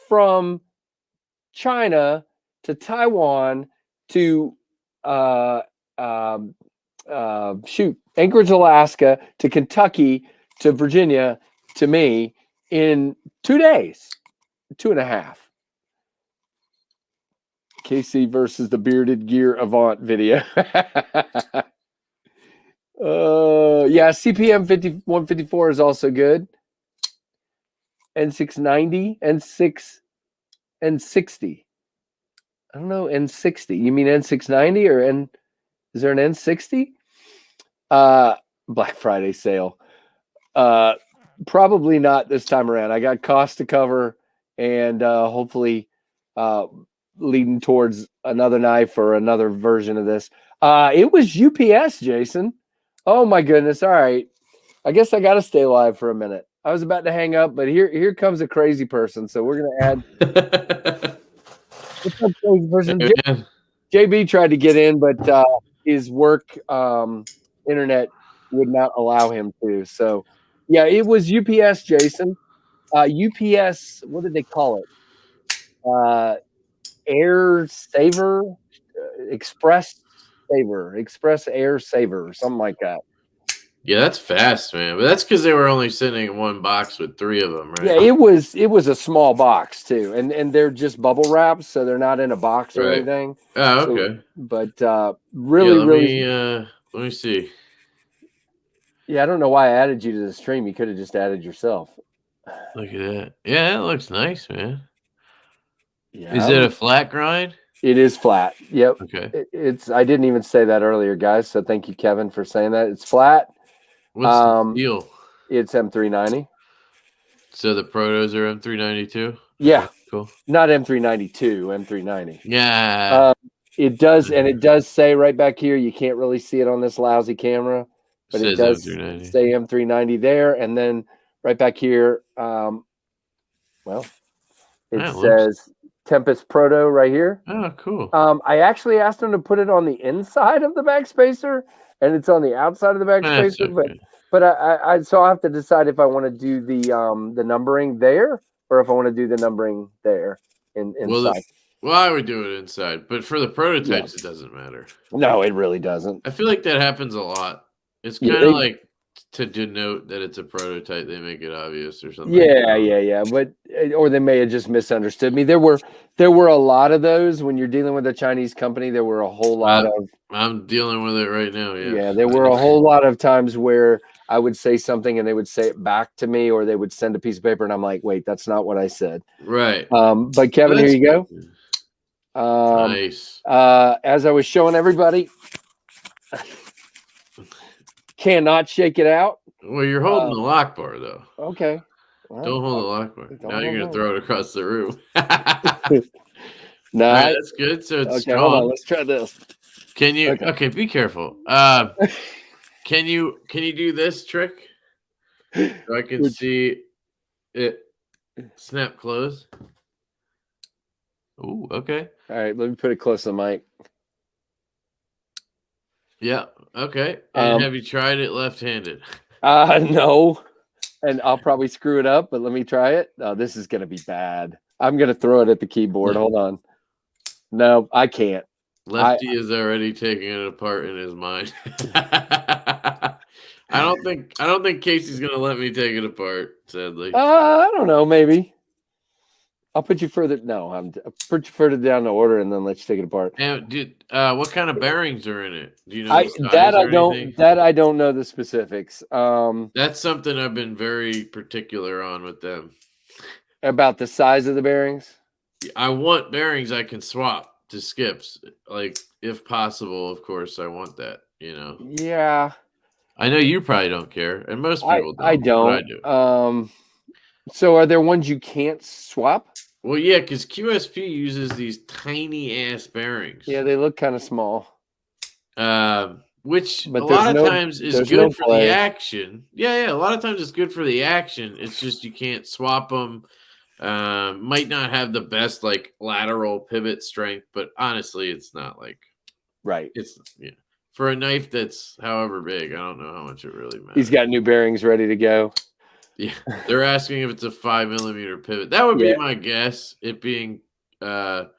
from China to Taiwan to Anchorage, Alaska to Kentucky to Virginia to me in 2 days, 2.5. KC versus the Bearded Gear Avant video. Yeah, CPM 154 is also good. N690, N6, N60. I don't know, N60. You mean N690 or N? Is there an N60? Black Friday sale. Probably not this time around. I got costs to cover, and hopefully leading towards another knife or another version of this. It was UPS, Jason. Oh my goodness. All right. I guess I got to stay live for a minute. I was about to hang up, but here comes a crazy person. So we're going to add. What's up, crazy person? Hey, JB tried to get in, but his work internet would not allow him to. So, yeah, it was UPS, Jason. UPS, what did they call it? Air Saver, Express Saver, Express Air Saver, or something like that. Yeah, that's fast, man. But that's because they were only sitting in one box with 3 of them, right? Yeah, it was a small box too, and they're just bubble wrapped, so they're not in a box or anything. Oh, So, okay. but really, Let me see. yeah, I don't know why I added you to the stream. You could have just added yourself. Look at that. Yeah, that looks nice, man. Yeah, Is it a flat grind? It is flat. Yep. Okay. It's. I didn't even say that earlier, guys. So thank you, Kevin, for saying that. It's flat. What's the deal? It's M390. So the protos are M392. Yeah, okay, cool. Not M392, M390. Yeah. It does, and it does say right back here. You can't really see it on this lousy camera, but it does M390. say M390 there, and then right back here, well, it says Tempest Proto right here. Oh, cool. I actually asked them to put it on the inside of the backspacer, and it's on the outside of the backspacer. Okay. But I so I have to decide if I want to do the numbering there or if I want to do the numbering there inside. Well, I would do it inside, but for the prototypes, it doesn't matter. No, it really doesn't. I feel like that happens a lot. It's kind of like to denote that it's a prototype, they make it obvious or something. Yeah. But or they may have just misunderstood me. There were a lot of those when you're dealing with a Chinese company. There were a whole lot of. I'm dealing with it right now. Yeah, there were a whole lot of times where I would say something and they would say it back to me, or they would send a piece of paper and I'm like, wait, that's not what I said. Right. But Kevin, here you go. Nice. As I was showing everybody, cannot shake it out. Well, you're holding the lock bar though. Okay. Well, don't hold the lock bar. Now you're gonna throw it across the room. No, right, that's good. So it's strong. Hold on. Let's try this. Can you? Okay, be careful. Can you do this trick? So I can see it snap close. Oh, okay. All right, let me put it close to the mic. Yeah. Okay. And have you tried it left-handed? No. And I'll probably screw it up, but let me try it. Oh, this is gonna be bad. I'm gonna throw it at the keyboard. Hold on. No, I can't. Lefty is already taking it apart in his mind. I don't think Casey's gonna let me take it apart, sadly. I don't know, maybe. I'll put you further. No, I'll put you further down the order and then let you take it apart. And what kind of bearings are in it? Do you know that I don't know the specifics. That's something I've been very particular on with them. About the size of the bearings? I want bearings I can swap to skips, like if possible. Of course, I want that. Yeah. I know you probably don't care, and most people don't. I don't. I do. So are there ones you can't swap? Well, yeah, because QSP uses these tiny ass bearings. Yeah, they look kind of small. Which a lot of times is good for the action. Yeah. A lot of times it's good for the action. It's just you can't swap them. Might not have the best like lateral pivot strength, but honestly, it's not like right. It's for a knife that's however big. I don't know how much it really matters. He's got new bearings ready to go. Yeah, they're asking if it's a 5mm pivot. That would be my guess. It being quiet.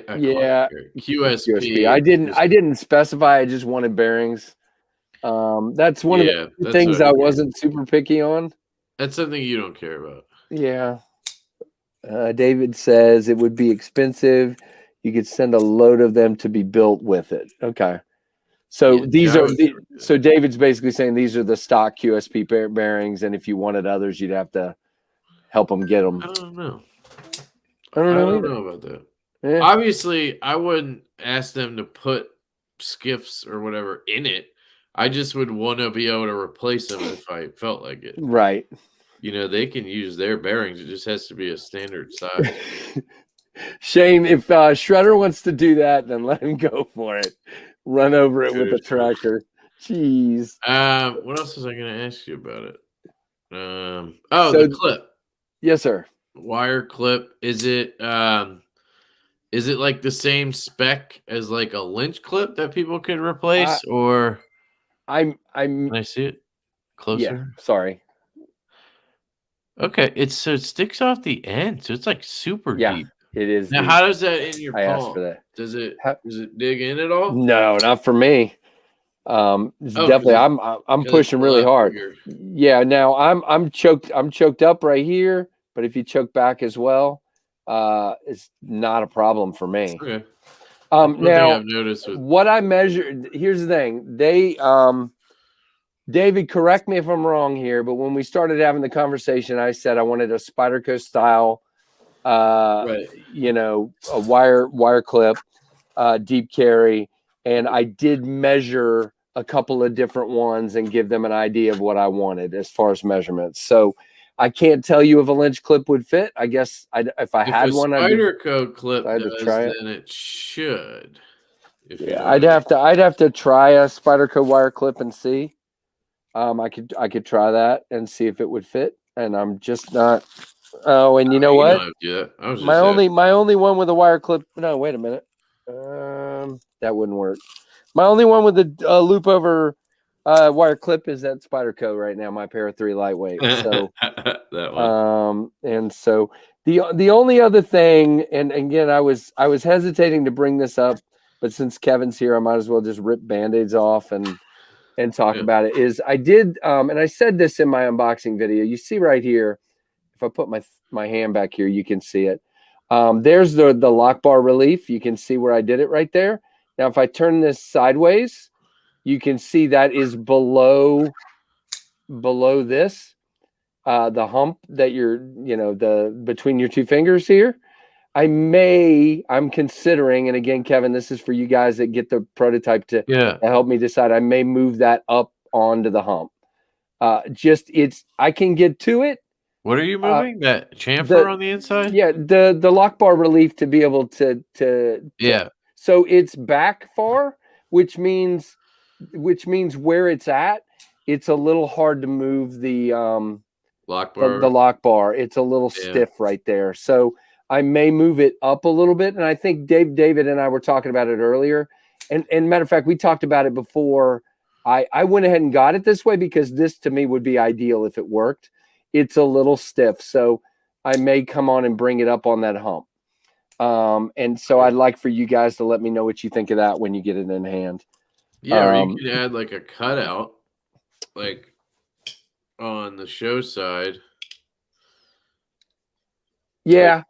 QSP. I didn't specify. I just wanted bearings. That's one of the things I wasn't super picky on. That's something you don't care about. Yeah. David says it would be expensive. You could send a load of them to be built with it. Okay. So so David's basically saying these are the stock QSP bearings, and if you wanted others, you'd have to help them get them. I don't know. I don't know about that. Yeah. Obviously, I wouldn't ask them to put skiffs or whatever in it. I just would want to be able to replace them if I felt like it. Right. They can use their bearings. It just has to be a standard size. Shane, if Shredder wants to do that, then let him go for it. Run over it with a tractor. Jeez. What else was I going to ask you about it? The clip. Yes, sir. Wire clip. Is it like the same spec as like a Lynch clip that people could replace, or? Can I see it closer? Yeah. Sorry. Okay, it sticks off the end, so it's like super deep. It is. Now, how does that in your palm? I asked for that. Does it dig in at all? No, not for me. Definitely, I'm pushing really hard. Bigger. Yeah, now I'm choked up right here, but if you choke back as well, it's not a problem for me. Okay. Now thing I've noticed what I measured. Here's the thing. They David, correct me if I'm wrong here, but when we started having the conversation, I said I wanted a Spyderco style, right. A wire clip, deep carry, and I did measure a couple of different ones and give them an idea of what I wanted as far as measurements. So I can't tell you if a Lynch clip would fit. I guess if I had one, Spyderco clip I'd does, try it. then it should. Yeah, I'd have to try a Spyderco wire clip and see. I could try that and see if it would fit, and I'm just not. Oh, and you know what? My only one with a wire clip. No, wait a minute. That wouldn't work. My only one with a loop over wire clip is that Spyderco right now. My Para 3 lightweight. So that one. And so the only other thing, and again, I was hesitating to bring this up, but since Kevin's here, I might as well just rip Band-Aids off and talk about it. Is I did, and I said this in my unboxing video. You see right here, if I put my hand back here, you can see it. There's the lock bar relief. You can see where I did it right there. Now, if I turn this sideways, you can see that is below this, the hump that between your two fingers here. I'm considering, and again, Kevin, this is for you guys that get the prototype to help me decide. I may move that up onto the hump. I can get to it. What are you moving? That chamfer on the inside? Yeah, the lock bar relief to be able to so it's back far, which means where it's at, it's a little hard to move the lock bar. The lock bar. It's a little stiff right there. So I may move it up a little bit. And I think David and I were talking about it earlier. And matter of fact, we talked about it before. I went ahead and got it this way because this to me would be ideal if it worked. It's a little stiff. So I may come on and bring it up on that hump. And so I'd like for you guys to let me know what you think of that when you get it in hand. Yeah, or you can add like a cutout, like on the show side. Yeah,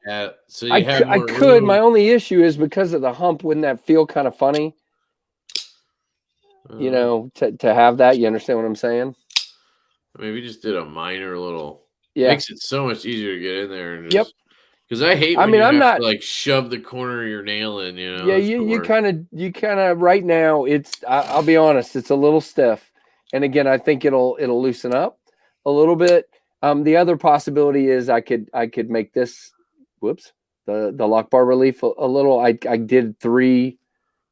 so I could. My only issue is because of the hump. Wouldn't that feel kind of funny? To have that. You understand what I'm saying? I mean, we just did a minor little. Makes it so much easier to get in there. And because I hate when you have to like shove the corner of your nail in. Yeah, you kind of right now. I'll be honest. It's a little stiff, and again, I think it'll loosen up a little bit. The other possibility is I could make this, the lock bar relief a little. I did 3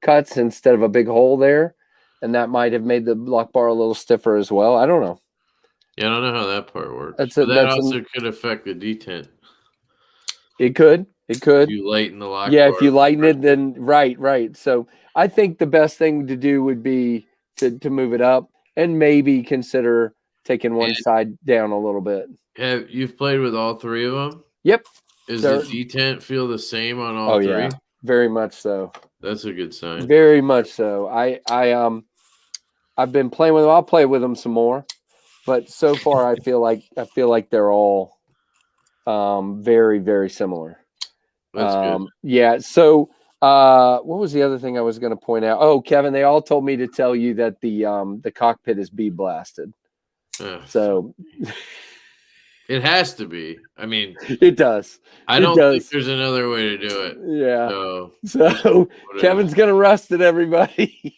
cuts instead of a big hole there, and that might have made the lock bar a little stiffer as well. I don't know. Yeah, I don't know how that part works. That also could affect the detent. It could. If you lighten the lock bar. Yeah, if you lighten it, then right. So I think the best thing to do would be to move it up and maybe consider taking one side down a little bit. You've played with all 3 of them? Yep. Does the detent feel the same on all 3? Yeah, very much so. That's a good sign. Very much so. I've been playing with them. I'll play with them some more, but so far I feel like they're all very, very similar. That's good. Yeah. So what was the other thing I was going to point out? Oh, Kevin, they all told me to tell you that the cockpit is bead blasted. So it has to be. I mean, it does. I don't think there's another way to do it. Yeah. So Kevin's gonna rust it, everybody,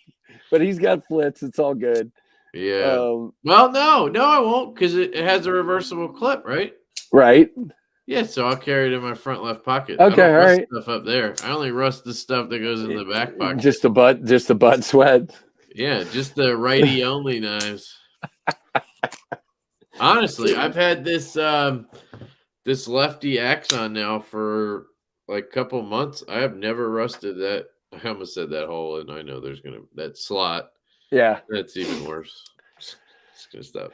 but he's got flits. It's all good. Yeah. Well, no, I won't, because it has a reversible clip, right? Right. Yeah. So I'll carry it in my front left pocket. Okay. All right. Stuff up there. I only rust the stuff that goes in the back pocket. Just the butt sweat. Yeah. Just the righty only knives. Honestly, I've had this this lefty Axon now for like a couple months. I have never rusted that. I almost said that hole, and I know there's that slot. Yeah, that's even worse. It's good stuff.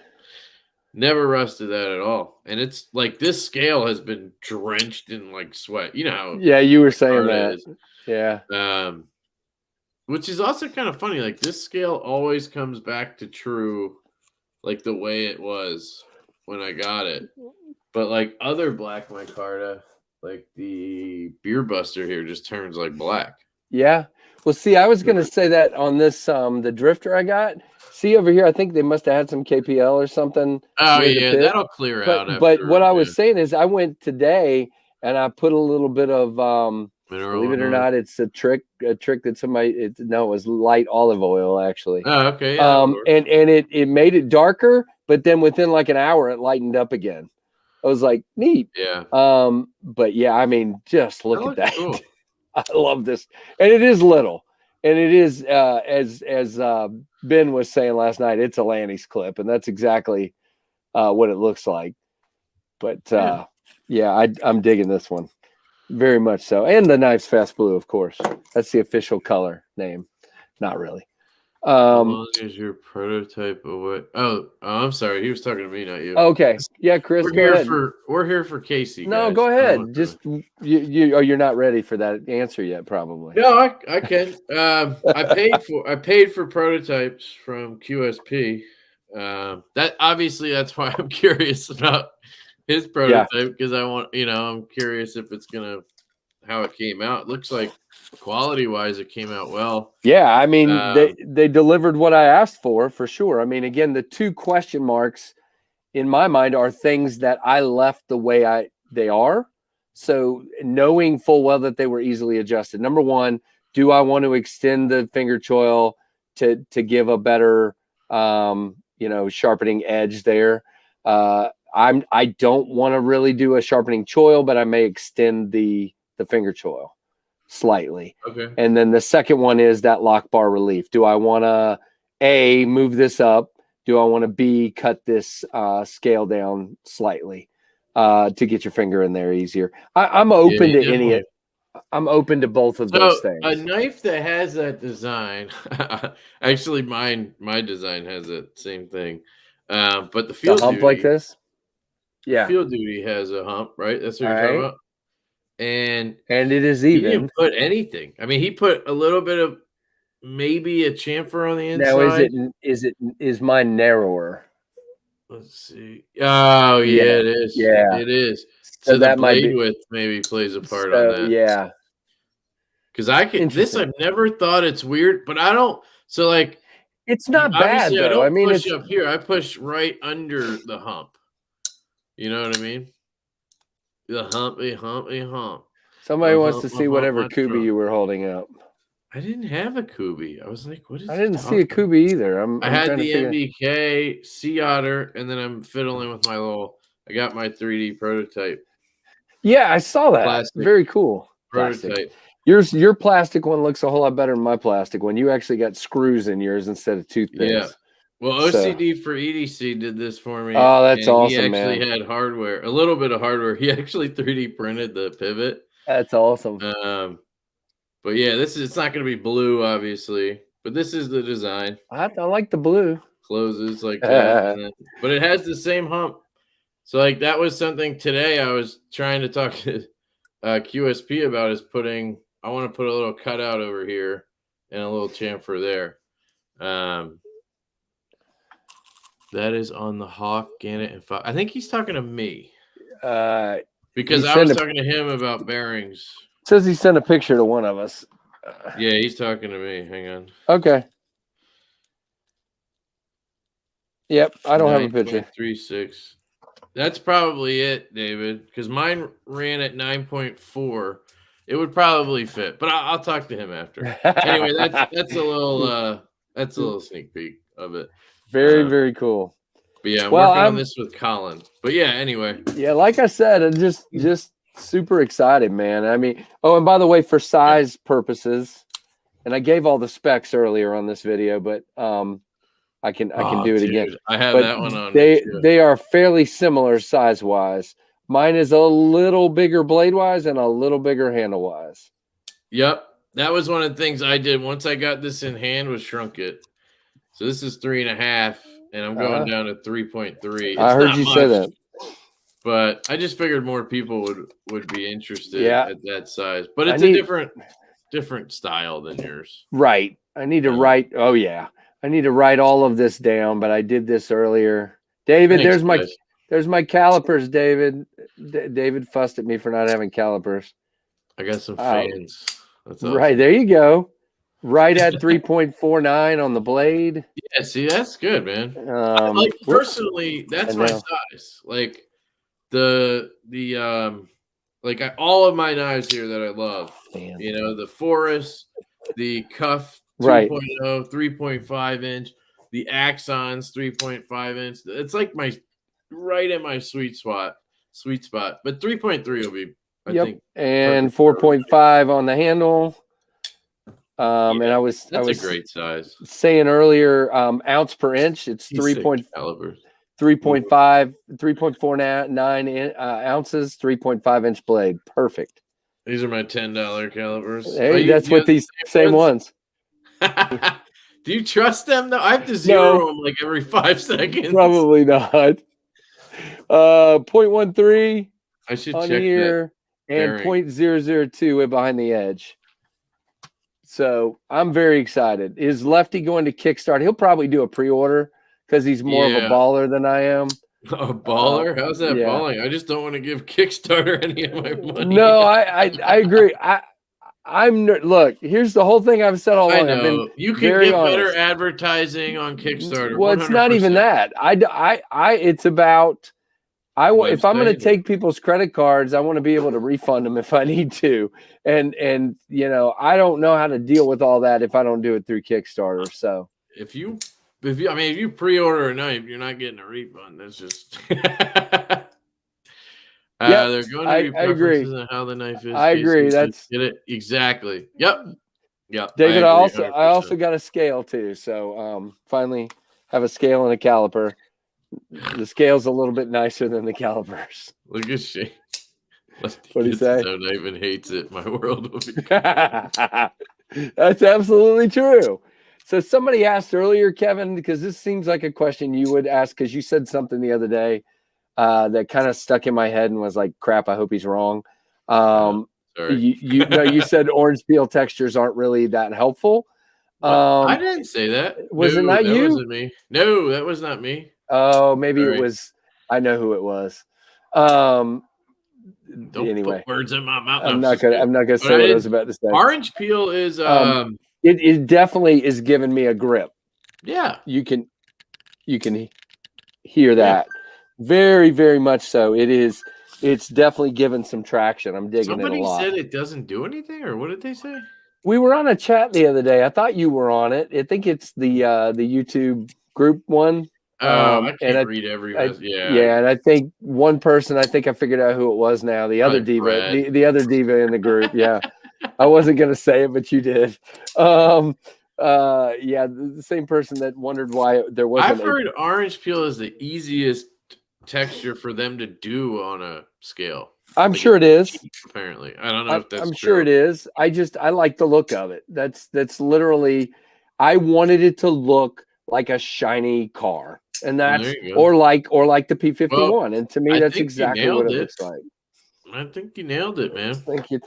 Never rusted that at all, and it's like this scale has been drenched in like sweat. You know how? Yeah, you were saying that. Yeah. Which is also kind of funny. Like this scale always comes back to true, like the way it was when I got it. But like other black micarta, like the Beer Buster here just turns like black. Yeah. Well, see, I was going to say that on this, the Drifter I got. See over here, I think they must have had some KPL or something. Oh yeah, that'll clear out. But what I was saying is, I went today and I put a little bit of, believe it or not, it's a trick that somebody. It was light olive oil actually. Oh, okay. Yeah, and it made it darker, but then within like an hour, it lightened up again. I was like, neat. Yeah. But yeah, I mean, just look at that. Cool. I love this, and it is little, and it is as Ben was saying last night, it's a Lanny's clip, and that's exactly what it looks like. But yeah, I'm digging this one very much so, and the KnivesFAST blue, of course. That's the official color name. Not really. How long is your prototype away? Oh, I'm sorry. He was talking to me, not you. Okay. Yeah, Chris. We're here for Casey. No, guys. Go ahead. Just you're not ready for that answer yet, probably. No, I can. I paid for prototypes from QSP. That's why I'm curious about his prototype because I want I'm curious if it's how it came out. It looks like quality wise it came out well. Yeah, I mean they delivered what I asked for sure. I mean, again, the two question marks in my mind are things that I left the way they are. So knowing full well that they were easily adjusted. Number one, do I want to extend the finger choil to give a better sharpening edge there? I don't want to really do a sharpening choil, but I may extend the finger choil slightly. Okay. And then the second one is that lock bar relief. Do I want to A, move this up? Do I want to B, cut this scale down slightly to get your finger in there easier? I'm open to any. I'm open to both of those things. A knife that has that design, actually, my design has that same thing. But the field hump duty, like this, yeah, field duty has a hump, right? That's what you're talking about. And it is even. He didn't put anything. I mean, he put a little bit of maybe a chamfer on the inside. Now, is mine narrower? Let's see. Oh yeah, it is. Yeah, it is. So that blade width maybe plays a part on that. Yeah, because I've never thought it's weird, but I don't. So like, it's not bad though. I mean, push up here. I push right under the hump. You know what I mean? The hump. Somebody wants to see whatever Kubi you were holding up. I didn't have a Kubi. I was like, what is I didn't see a Kubi either. I had the MBK Sea Otter, and then I'm fiddling with I got my 3D prototype. Yeah, I saw that. Plastic very cool. Prototype. Plastic. Your plastic one looks a whole lot better than my plastic one. You actually got screws in yours instead of toothpicks. Yeah. Well, OCD for EDC did this for me. Oh, that's awesome, man. He actually had hardware, a little bit of hardware. He actually 3D printed the pivot. That's awesome. But yeah, it's not going to be blue, obviously, but this is the design. I like the blue. Closes like that. But it has the same hump. So like that was something today I was trying to talk to QSP about I want to put a little cutout over here and a little chamfer there. That is on the Hawk, Gannett, and Fox. I think he's talking to me. Because I was talking to him about bearings. Says he sent a picture to one of us. Yeah, he's talking to me. Hang on. Okay. Yep, I don't have a picture. 9.36. That's probably it, David, because mine ran at 9.4. It would probably fit, but I'll talk to him after. Anyway, that's a little sneak peek of it. Very, very cool. But yeah, I'm working on this with Colin. But yeah, anyway. Yeah, like I said, I'm just super excited, man. I mean, and by the way, for size purposes, and I gave all the specs earlier on this video, but I can do it again. I have that one on. They are fairly similar size wise. Mine is a little bigger blade wise and a little bigger handle wise. Yep, that was one of the things I did once I got this in hand. Was shrunk it. So this is 3.5, and I'm going down to 3.3. I heard you say that. But I just figured more people would be interested at that size. But it's a different different style than yours. Right. I need to write. Oh yeah. I need to write all of this down, but I did this earlier. David, Thanks, there's my calipers, David. David fussed at me for not having calipers. I got some fans. That's awesome. Right, there you go. Right at 3.49 on the blade. Yeah, see, that's good, man. Personally, that's my size. Like all of my knives here that I love. Damn. You know, the Forest, the Cuff 2.0, 3.5 inch, the Axons 3.5 inch. It's like right in my sweet spot. But 3.3 will be, I think, and 4.5 on the handle. And I was a great size. Saying earlier, ounce per inch. It's 3.5, 3.49 ounces, 3.5 inch blade. Perfect. These are my $10 calipers. Hey, that's what these same ones. Do you trust them though? I have to zero them like every 5 seconds. Probably not. 0.13. I should on check here and 0.002 behind the edge. So I'm very excited. Is Lefty going to kickstart? He'll probably do a pre-order because he's more of a baller than I am. A baller? How's that balling? I just don't want to give Kickstarter any of my money. No, I agree. Look, here's the whole thing I've said all along. I know. You can get better advertising on Kickstarter. Well, 100%. It's not even that. It's about if I'm going to take people's credit cards, I want to be able to refund them if I need to. And you know, I don't know how to deal with all that if I don't do it through Kickstarter. So if you pre-order a knife, you're not getting a refund. That's just they're going to be preferences on how the knife is. I agree. That's get it exactly. Yep. David, I also got a scale too. So finally have a scale and a caliper. The scale's a little bit nicer than the calipers. Look at Shane. What do you say? No knife and hates it. My world will be. That's absolutely true. So somebody asked earlier, Kevin, because this seems like a question you would ask, because you said something the other day that kind of stuck in my head and was like, "Crap, I hope he's wrong." Sorry. You said orange peel textures aren't really that helpful. I didn't say that. Was it not you? That wasn't me. No, that was not me. Oh, maybe it was. I know who it was. Don't put words in my mouth. I'm not gonna say what I was about to say. Orange peel is it definitely is giving me a grip. Yeah, you can hear that very, very much so. It's definitely given some traction. I'm digging it a lot. Somebody said it doesn't do anything, or what did they say? We were on a chat the other day. I thought you were on it. I think it's the YouTube group one. I can't read every message. Yeah, and I think one person, I figured out who it was now. The other diva, the other diva in the group. Yeah, I wasn't gonna say it, but you did. The same person that wondered why there wasn't. I've heard orange peel is the easiest texture for them to do on a scale. I'm sure it is. Apparently, I don't know if that's. I'm sure it is. I like the look of it. That's literally. I wanted it to look like a shiny car. And that's or like the P51, and to me, that's exactly what it looks like. I think you nailed it, man. Thank you.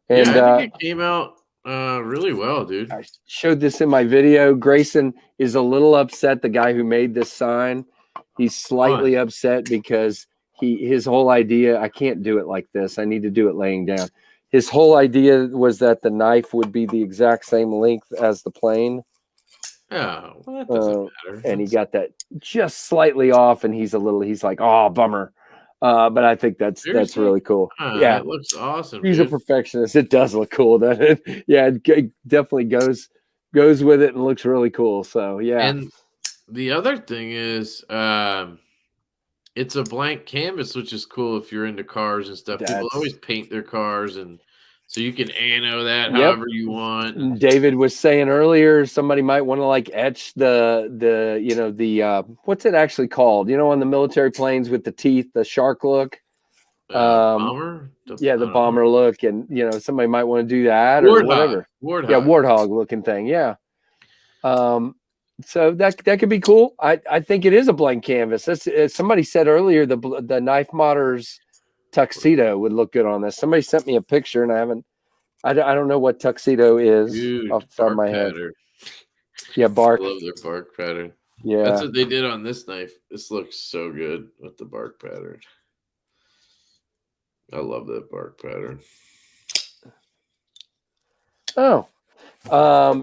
And I think it came out really well, dude. I showed this in my video. Grayson is a little upset. The guy who made this sign, he's slightly upset because his whole idea. I can't do it like this. I need to do it laying down. His whole idea was that the knife would be the exact same length as the plane. Oh, well, that doesn't matter. And he got that just slightly off, and he's like, "Oh, bummer." But I think that's really cool. Yeah, it looks awesome. He's a perfectionist. It does look cool, doesn't it? Yeah, it definitely goes with it and looks really cool. So yeah. And the other thing is, it's a blank canvas, which is cool if you're into cars and stuff. People always paint their cars, and so you can anno that however you want. David was saying earlier, somebody might want to like etch the what's it actually called? You know, on the military planes with the teeth, the shark look. Bomber? The bomber look, and somebody might want to do that or whatever. Warthog. Yeah, warthog looking thing. Yeah. So that could be cool. I think it is a blank canvas. As somebody said earlier, the Knife Modders tuxedo would look good on this. Somebody sent me a picture, and I I don't know what tuxedo is. Dude, off the top of my pattern. head. Yeah, bark. I love their bark pattern. Yeah. That's what they did on this knife. This looks so good with the bark pattern. I love that bark pattern. Oh.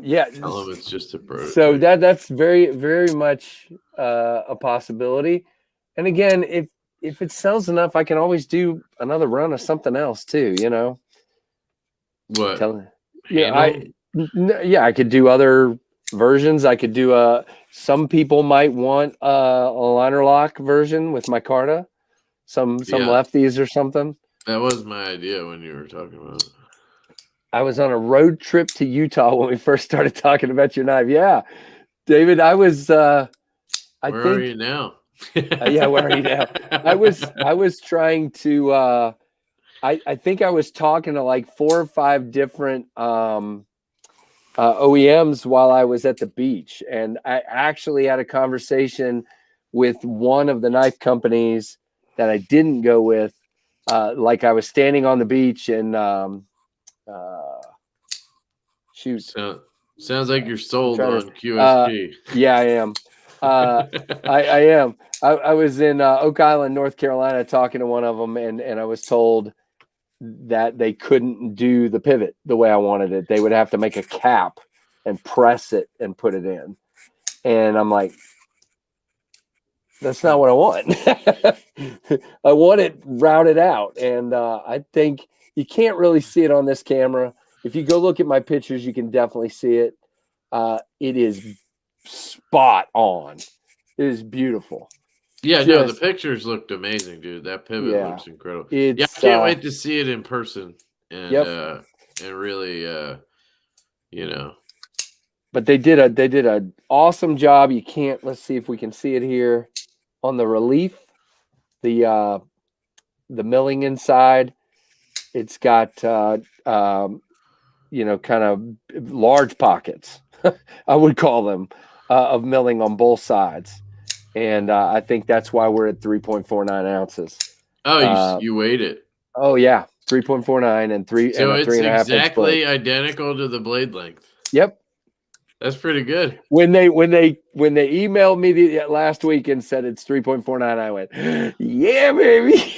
Yeah. Tell them it's just a prototype. So that's very, very much a possibility. And again, if it sells enough, I can always do another run of something else too, you know. What? Yeah, I could do other versions. I could do some people might want a liner lock version with micarta, some lefties or something. That was my idea when you were talking about it. I was on a road trip to Utah when we first started talking about your knife. Yeah, David, I was. Where are you now? Yeah, where are you now? I was trying to. I think I was talking to like 4 or 5 different OEMs while I was at the beach, and I actually had a conversation with one of the knife companies that I didn't go with. Like I was standing on the beach and. Shoot. Sounds like you're sold on QSP. Yeah, I am. I am. I was in Oak Island, North Carolina, talking to one of them, and I was told that they couldn't do the pivot the way I wanted it. They would have to make a cap and press it and put it in. And I'm like, that's not what I want. I want it routed out. And I think you can't really see it on this camera. If you go look at my pictures, you can definitely see it. It is spot on. It is beautiful. Yeah, no, the pictures looked amazing, dude. That pivot looks incredible. I can't wait to see it in person and really, you know. But they did an awesome job. You can't. Let's see if we can see it here on the relief. The milling inside. It's got you know, kind of large pockets, I would call them, of milling on both sides. And I think that's why we're at 3.49 ounces. Oh, you weighed it. Oh, yeah. 3.49 and 3 so and a 3.5 inch blade. So it's exactly identical to the blade length. Yep. That's pretty good. When they emailed me last week and said it's 3.49, I went, yeah, baby.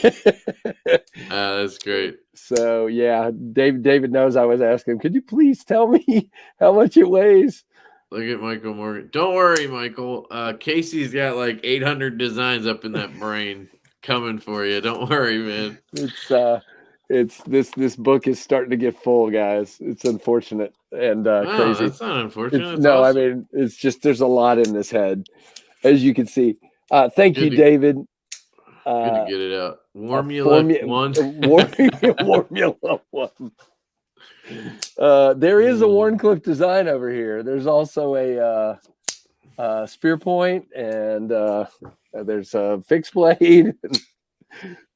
That's great. So yeah, David knows I was asking him, could you please tell me how much it weighs? Look at Michael Morgan. Don't worry, Michael. Casey's got like 800 designs up in that brain coming for you. Don't worry, man. It's this book is starting to get full, guys. It's unfortunate and crazy. That's not unfortunate. No, awesome. I mean, it's just there's a lot in this head, as you can see. Thank you, David. Good to get it out. Formula 1. Formula 1. There is a Wharncliffe design over here. There's also a spear point, and there's a fixed blade.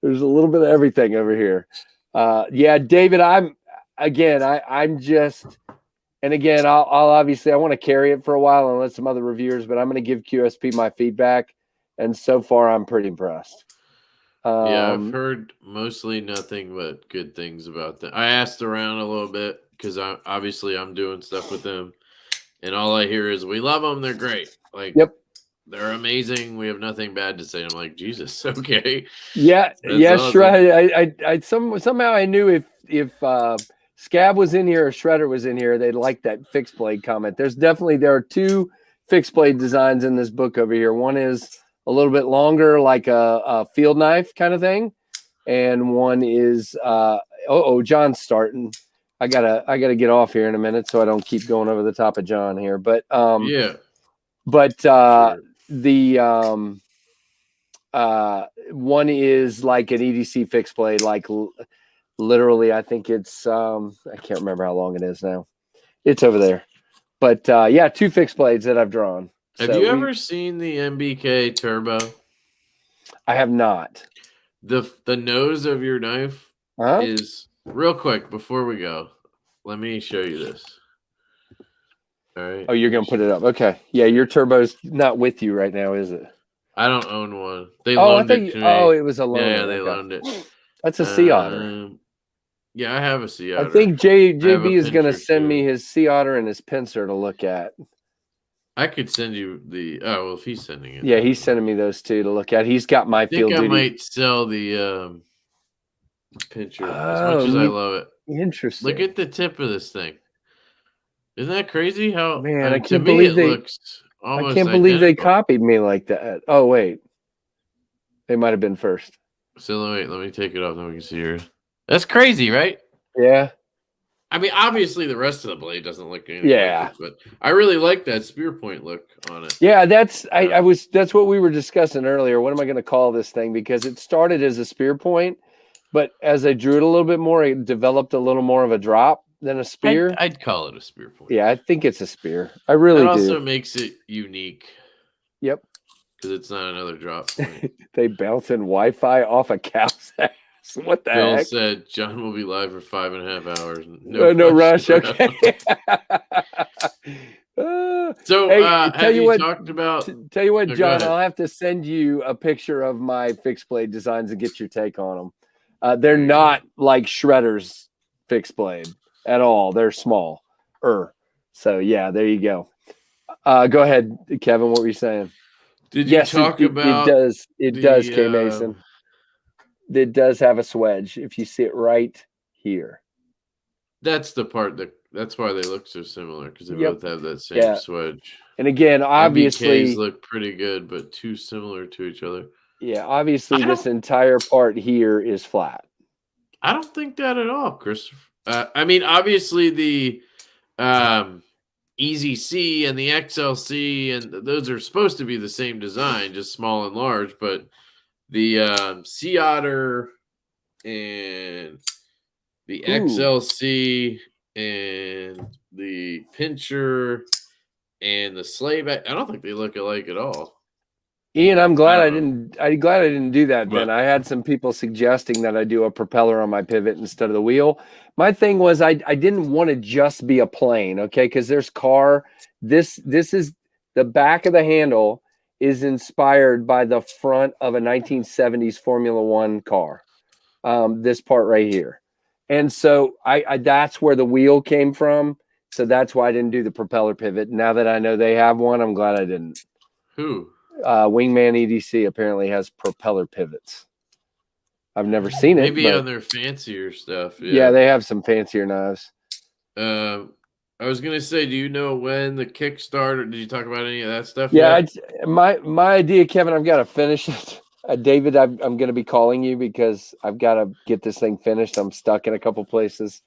There's a little bit of everything over here. Yeah, David, I'm just, and again, I'll obviously I want to carry it for a while and let some other reviewers, but I'm going to give QSP my feedback, and so far I'm pretty impressed. Yeah, I've heard mostly nothing but good things about them. I asked around a little bit because I'm doing stuff with them, and all I hear is we love them. They're great. Like, yep, they're amazing. We have nothing bad to say. I'm like, Jesus, okay. Yeah, yeah, awesome. Sure. I somehow I knew if Scab was in here or Shredder was in here, they'd like that fixed blade comment. There are 2 fixed blade designs in this book over here. One is a little bit longer, like a field knife kind of thing, and one is John's starting. I gotta get off here in a minute so I don't keep going over the top of John here. But sure. The one is like an EDC fixed blade, like literally, I think it's I can't remember how long it is now. It's over there, but yeah, 2 fixed blades that I've drawn. Have you ever seen the MBK Turbo? I have not. The nose of your knife is real quick before we go. Let me show you this. All right. Oh, you're gonna put it up. Okay. Yeah, your turbo's not with you right now, is it? I don't own one. They loaned it to me. Oh, it was a loan. Yeah, they loaned it. That's a Sea Otter. Yeah, I have a Sea I Otter. think JB is going to Pinscher, send too. me his Sea Otter and his pincer to look at. I could send you the. Oh well, if he's sending it. Yeah, he's sending me those two to look at. He's got my field duty. I might sell the Pinscher as much as I love it. Interesting. Look at the tip of this thing. Isn't that crazy? How man, I can't to believe me it looks almost. I can't believe they copied me like that. Oh wait, they might have been first. So let me take it off. Then we can see here. That's crazy, right? Yeah. I mean, obviously the rest of the blade doesn't look anything like it, but I really like that spear point look on it. Yeah, that's what we were discussing earlier. What am I going to call this thing? Because it started as a spear point, but as I drew it a little bit more, it developed a little more of a drop than a spear. I'd call it a spear point. Yeah, I think it's a spear. I really do. It also makes it unique. Yep. Because it's not another drop point. They bouncing Wi-Fi off a cow's ass. What the Bill heck? said John will be live for 5.5 hours. No rush. Okay. So, hey, tell you what, talked about? Tell you what, John, I'll have to send you a picture of my fixed blade designs and get your take on them. They're not like Shredder's fixed blade at all. They're small. So yeah, there you go. Go ahead, Kevin. What were you saying? Did you talk about? It does, K Mason. It does have a swedge. If you see it right here, that's the part that's why they look so similar, because they both have that same swedge. And again, obviously, MBKs look pretty good, but too similar to each other. Yeah, obviously, this entire part here is flat. I don't think that at all, Christopher. I mean, obviously the Easy C and the XLC, and those are supposed to be the same design, just small and large, but the Sea Otter and the XLC and the Pinscher and the Slave, I don't think they look alike at all. Ian, I'm glad I didn't do that then. I had some people suggesting that I do a propeller on my pivot instead of the wheel. My thing was I didn't want to just be a plane, okay? Because there's this is the back of the handle is inspired by the front of a 1970s Formula One car. This part right here. And so I that's where the wheel came from. So that's why I didn't do the propeller pivot. Now that I know they have one, I'm glad I didn't. Who? Wingman EDC apparently has propeller pivots. I've never seen it. Maybe on their fancier stuff. Yeah, they have some fancier knives. I was gonna say, do you know when the Kickstarter? Did you talk about any of that stuff? Yeah, my idea, Kevin. I've got to finish it. David, I'm going to be calling you because I've got to get this thing finished. I'm stuck in a couple places.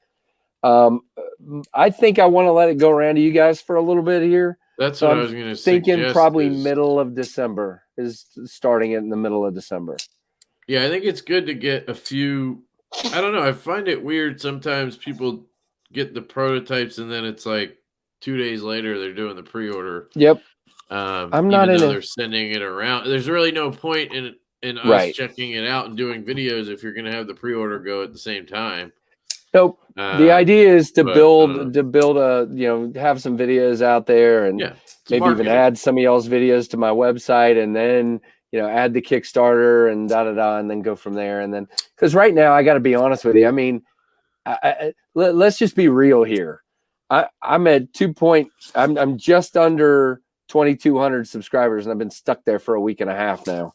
I think I want to let it go around to you guys for a little bit here. That's what I was going to say. Thinking probably middle of December is starting it in the middle of December. Yeah, I think it's good to get a few. I don't know. I find it weird sometimes people get the prototypes and then it's like 2 days later they're doing the pre-order. Yep. I'm not in. They're sending it around. There's really no point in us checking it out and doing videos if you're going to have the pre-order go at the same time. Nope. The idea is to build a, have some videos out there and maybe even add some of y'all's videos to my website and then, add the Kickstarter and and then go from there. And then, because right now I got to be honest with you. I mean, let's just be real here. I'm at I'm just under 2,200 subscribers and I've been stuck there for a week and a half now.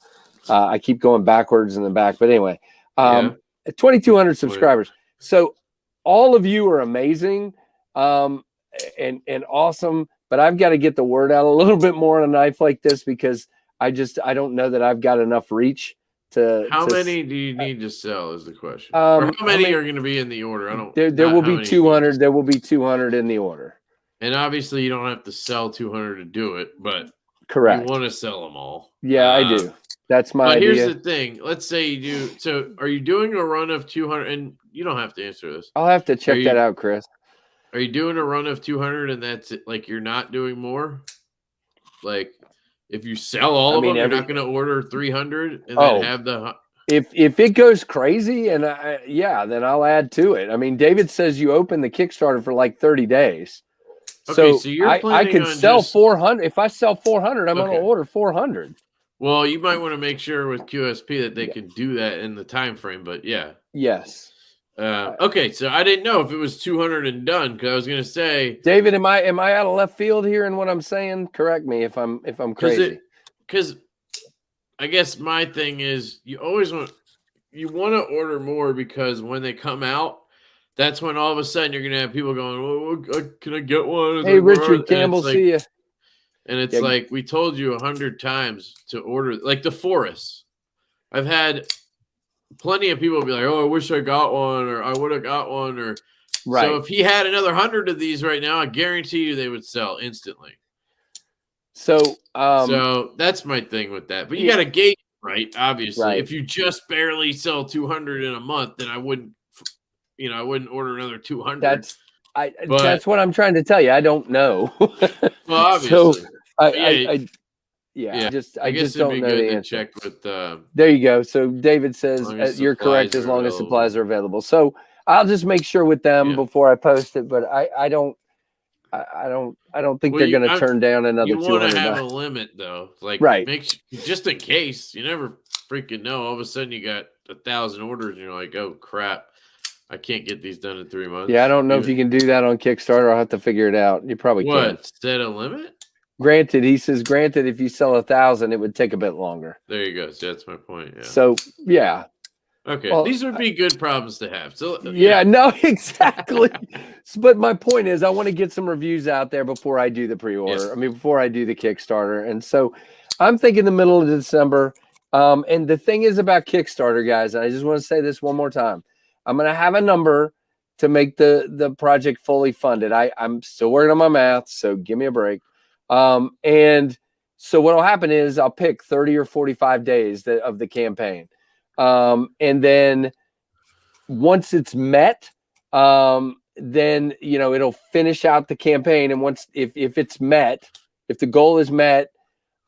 I keep going backwards and then back, but anyway, 2,200 subscribers. So all of you are amazing and awesome, but I've got to get the word out a little bit more on a knife like this because I don't know that I've got enough reach to. How many do you need to sell is the question. Or how many are going to be in the order? I don't. There will be 200. There will be 200 in the order. And obviously, you don't have to sell 200 to do it, but correct. You want to sell them all. Yeah, I do. That's my idea. Here's the thing. Let's say you do. So, are you doing a run of 200? And you don't have to answer this. I'll have to check that out, Chris. Are you doing a run of 200 and that's it? Like you're not doing more? Like if you sell all of them, you're not going to order 300 and then have the. If it goes crazy and then I'll add to it. I mean, David says you open the Kickstarter for like 30 days. Okay, so you're I could sell 400. If I sell 400, I'm going to order 400. Well, you might want to make sure with QSP that they can do that in the time frame, but yeah. Yes. Okay, so I didn't know if it was 200 and done, because I was going to say, David, am I out of left field here in what I'm saying? Correct me if I'm crazy. Because I guess my thing is, you want to order more, because when they come out, that's when all of a sudden you're going to have people going, "Oh, can I get one?" Hey, Richard Campbell, see you. And it's like, we told you 100 times to order, like the Forest. I've had plenty of people be like, "Oh, I wish I got one," or "I would have got one," or right. So if he had another 100 of these right now, I guarantee you they would sell instantly. So that's my thing with that. But you got to gauge, right? Obviously, right. If you just barely sell 200 in a month, then I wouldn't order another 200. That's what I'm trying to tell you. I don't know. Well, obviously. So I just don't know the answer. Check with. There you go. So David says you're correct as long as supplies are available. So I'll just make sure with them before I post it. But I don't think they're going to turn down another 200. You want to have a limit though, like just in case. You never freaking know. All of a sudden you got 1,000 orders and you're like, oh crap, I can't get these done in 3 months. Yeah, I don't know if you can do that on Kickstarter. I'll have to figure it out. You probably can. Set a limit? Granted, he says, if you sell 1,000, it would take a bit longer. There you go. So that's my point. Yeah. So yeah. Okay, these would be good problems to have. So no, exactly. But my point is, I want to get some reviews out there before I do the pre-order. Yes. Before I do the Kickstarter, and so I'm thinking the middle of December. And the thing is about Kickstarter, guys, and I just want to say this one more time. I'm going to have a number to make the project fully funded. I'm still working on my math, so give me a break. And so what will happen is I'll pick 30 or 45 days of the campaign. And then once it's met, then, it'll finish out the campaign. And once, if it's met, if the goal is met,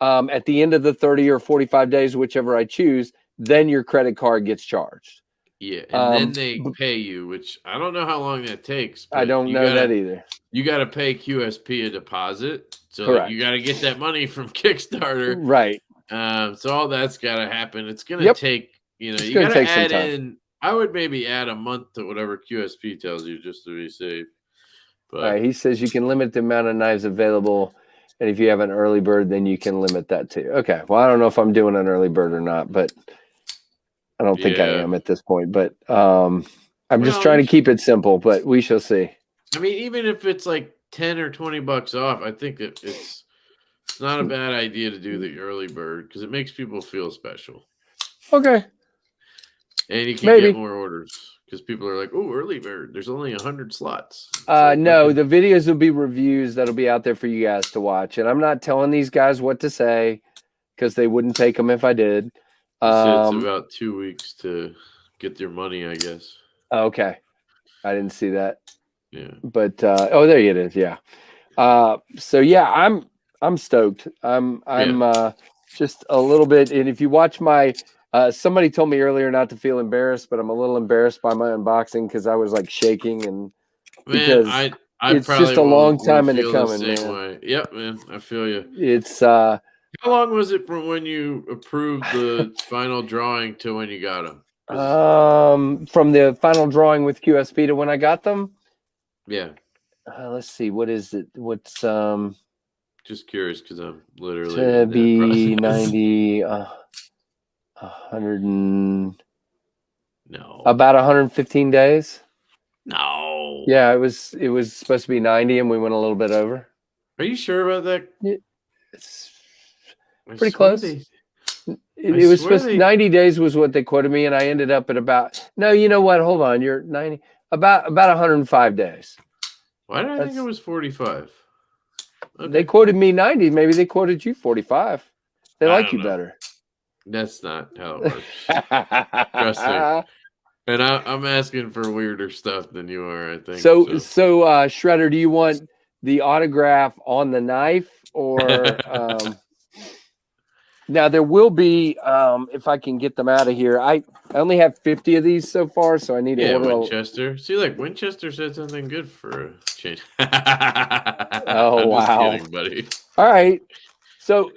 at the end of the 30 or 45 days, whichever I choose, then your credit card gets charged. Yeah. And then they pay you, which I don't know how long that takes. I don't know that either. You got to pay QSP a deposit. So you got to get that money from Kickstarter. Right. So all that's got to happen. It's going to take, you got to add in, I would maybe add a month to whatever QSP tells you just to be safe. But he says you can limit the amount of knives available. And if you have an early bird, then you can limit that too. Okay. Well, I don't know if I'm doing an early bird or not, but I don't think I am at this point. But I'm just trying to keep it simple, but we shall see. I mean, even if it's like 10 or 20 bucks off, I think it's not a bad idea to do the early bird because it makes people feel special. Okay. And you can get more orders because people are like, oh, early bird. There's only 100 slots. No, the videos will be reviews that'll be out there for you guys to watch. And I'm not telling these guys what to say because they wouldn't take them if I did. It's about 2 weeks to get their money, I guess. Okay. I didn't see that. Yeah. But there it is. Yeah. So yeah, I'm stoked. I'm just a little bit. And if you watch my somebody told me earlier not to feel embarrassed, but I'm a little embarrassed by my unboxing because I was like shaking and because it's just a long time in the coming, man. Way. Yep, man. I feel you. It's how long was it from when you approved the final drawing to when you got them? From the final drawing with QSP to when I got them. Yeah. Let's see. What is it? What's just curious because I'm literally to be 90 100 and about 115 days. No. Yeah, it was supposed to be 90 and we went a little bit over. Are you sure about that? It's pretty close. It was supposed to 90 days was what they quoted me, and I ended up at about you know what? Hold on, you're 90 about 105 days. Why did I think it was 45? Okay. They quoted me 90. Maybe they quoted you 45. They like you better. That's not how it works. Trust me. And I'm asking for weirder stuff than you are, I think. So Shredder, do you want the autograph on the knife or now there will be if I can get them out of here. I only have 50 of these so far, so I need to order Winchester. See, like Winchester said something good for a change. Oh, wow. Just kidding, buddy. All right. So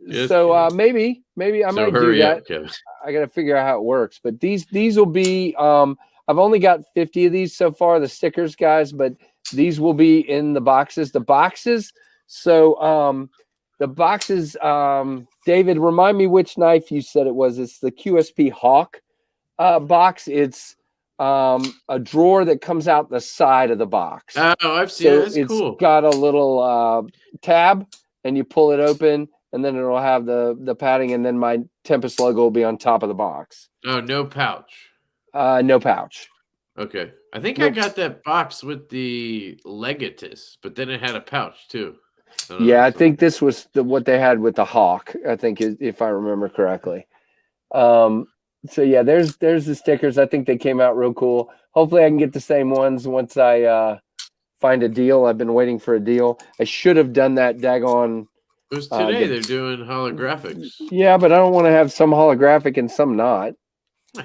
maybe I might do that. Kevin. I got to figure out how it works, but these will be. I'm I've only got 50 of these so far, the stickers, guys, but these will be in the boxes. So the boxes, David, remind me which knife you said it was. It's the QSP Hawk box. It's a drawer that comes out the side of the box. Oh, I've seen it. That's cool. It's got a little tab, and you pull it open, and then it'll have the padding, and then my Tempest logo will be on top of the box. Oh, no pouch. No pouch. Okay. I think I got that box with the Legatus, but then it had a pouch too. I think this was what they had with the Hawk, I think, if I remember correctly. So yeah, there's the stickers. I think they came out real cool. Hopefully I can get the same ones once I find a deal. I've been waiting for a deal. I should have done that daggone. It was today. They're doing holographics. Yeah, but I don't want to have some holographic and some not.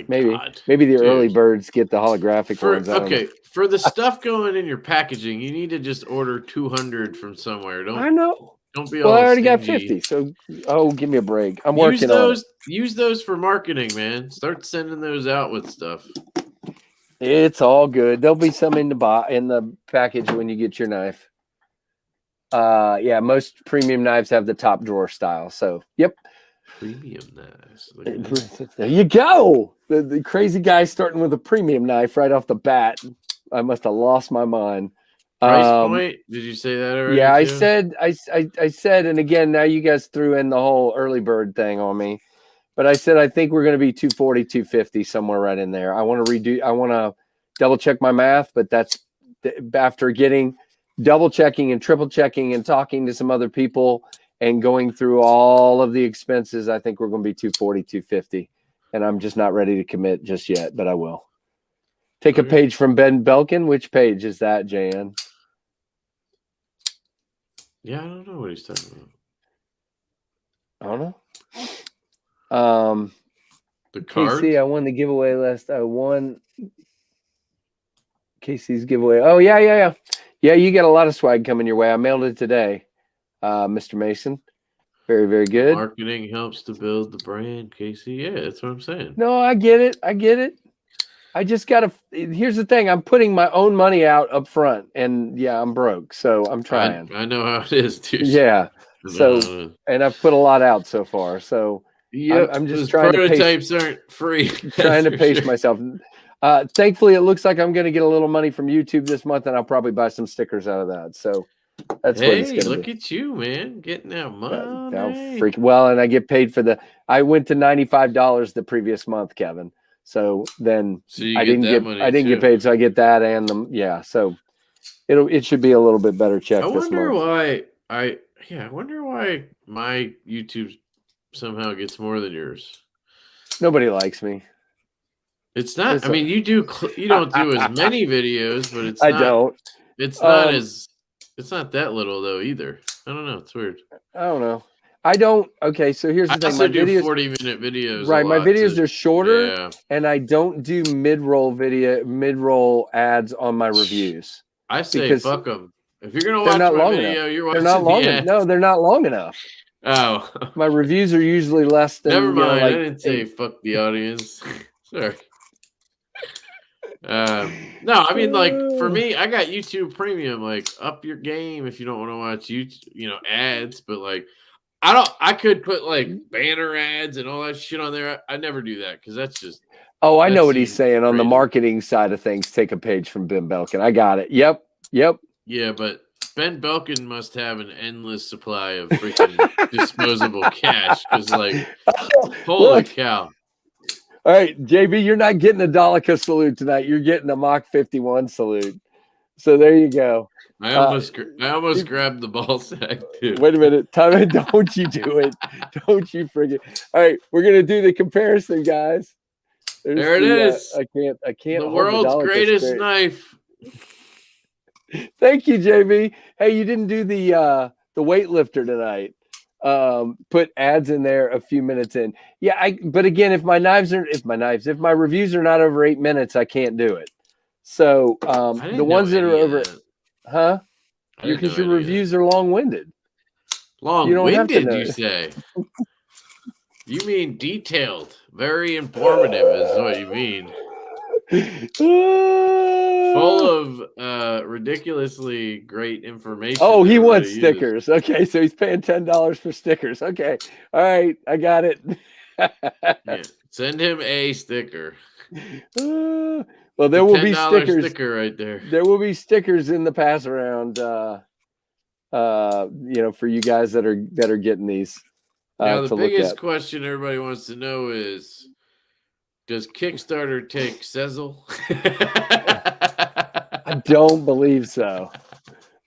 Maybe the early birds get the holographic ones. Okay, for the stuff going in your packaging, you need to just order 200 from somewhere. I know. Don't be well, all I already stingy. got 50, so give me a break. I'm working on it. Use those for marketing, man. Start sending those out with stuff. It's all good. There'll be some in the package when you get your knife. Yeah, most premium knives have the top drawer style. So, yep. Premium knives. There you go. The crazy guy starting with a premium knife right off the bat. I must have lost my mind. Price point? Did you say that already? Yeah, I said, and again, now you guys threw in the whole early bird thing on me. But I said I think we're going to be 240, 250, somewhere right in there. I want to double check my math, but that's after double checking and triple checking and talking to some other people and going through all of the expenses. I think we're going to be 240, 250. And I'm just not ready to commit just yet, but I will. Take a page from Ben Belkin. Which page is that, Jan? Yeah, I don't know what he's talking about. I don't know. The card. Casey, I won the giveaway list. I won Casey's giveaway. Oh yeah. You got a lot of swag coming your way. I mailed it today, Mr. Mason. Very, very good. Marketing helps to build the brand, Casey. Yeah, that's what I'm saying. No, I get it. I just got to. Here's the thing. I'm putting my own money out up front, and yeah, I'm broke, so I'm trying. I know how it is, too. Yeah. So, and I've put a lot out so far. So, yeah, I'm just trying to prototypes aren't free. Trying to pace myself. Thankfully, it looks like I'm going to get a little money from YouTube this month, and I'll probably buy some stickers out of that. So, that's what it's going to be. Look at you, man, getting that money. Well, and I get paid for I went to $95 the previous month, Kevin. So then I didn't get paid, so I get that and so it should be a little bit better check. I wonder why my YouTube somehow gets more than yours. Nobody likes me. It's not. I mean, you don't do as many videos, but it's. I don't. It's not It's not that little though either. I don't know. It's weird. I don't know. I don't. Okay, so here's the thing. I also do 40-minute videos. Right, my videos are shorter, and I don't do mid-roll ads on my reviews. I say fuck them. If you're gonna watch my video, you're watching the ads. No, they're not long enough. Oh, my reviews are usually less than. Never mind. I didn't say fuck the audience. Sorry. No, I mean, like, for me, I got YouTube Premium. Like, up your game if you don't want to watch YouTube, ads. But like, I could put like banner ads and all that shit on there. I never do that because that's just. Oh, I know what he's saying on the marketing side of things. Take a page from Ben Belkin. I got it. Yep. Yeah, but Ben Belkin must have an endless supply of freaking disposable cash because, like, holy cow. All right, JB, you're not getting a Dolica salute tonight. You're getting a Mach51 salute. So there you go. I almost grabbed the ball sack too. Wait a minute, Tommy, don't you do it? Don't you friggin'. All right, we're gonna do the comparison, guys. There it is. I can't. The world's greatest knife. Thank you, JB. Hey, you didn't do the weightlifter tonight. Put ads in there a few minutes in. Yeah, but again, if my reviews are not over 8 minutes, I can't do it. So the ones that are over, because your reviews are long-winded. Long-winded, you say? You mean detailed, very informative is what you mean. Full of ridiculously great information. Oh, he wants stickers. Okay, so he's paying $10 for stickers. Okay, all right, I got it. Yeah, send him a sticker. Well, there will be stickers. Sticker right there. There will be stickers in the pass around. For you guys that are getting these. Now, the biggest question everybody wants to know is, does Kickstarter take Sezzle? I don't believe so.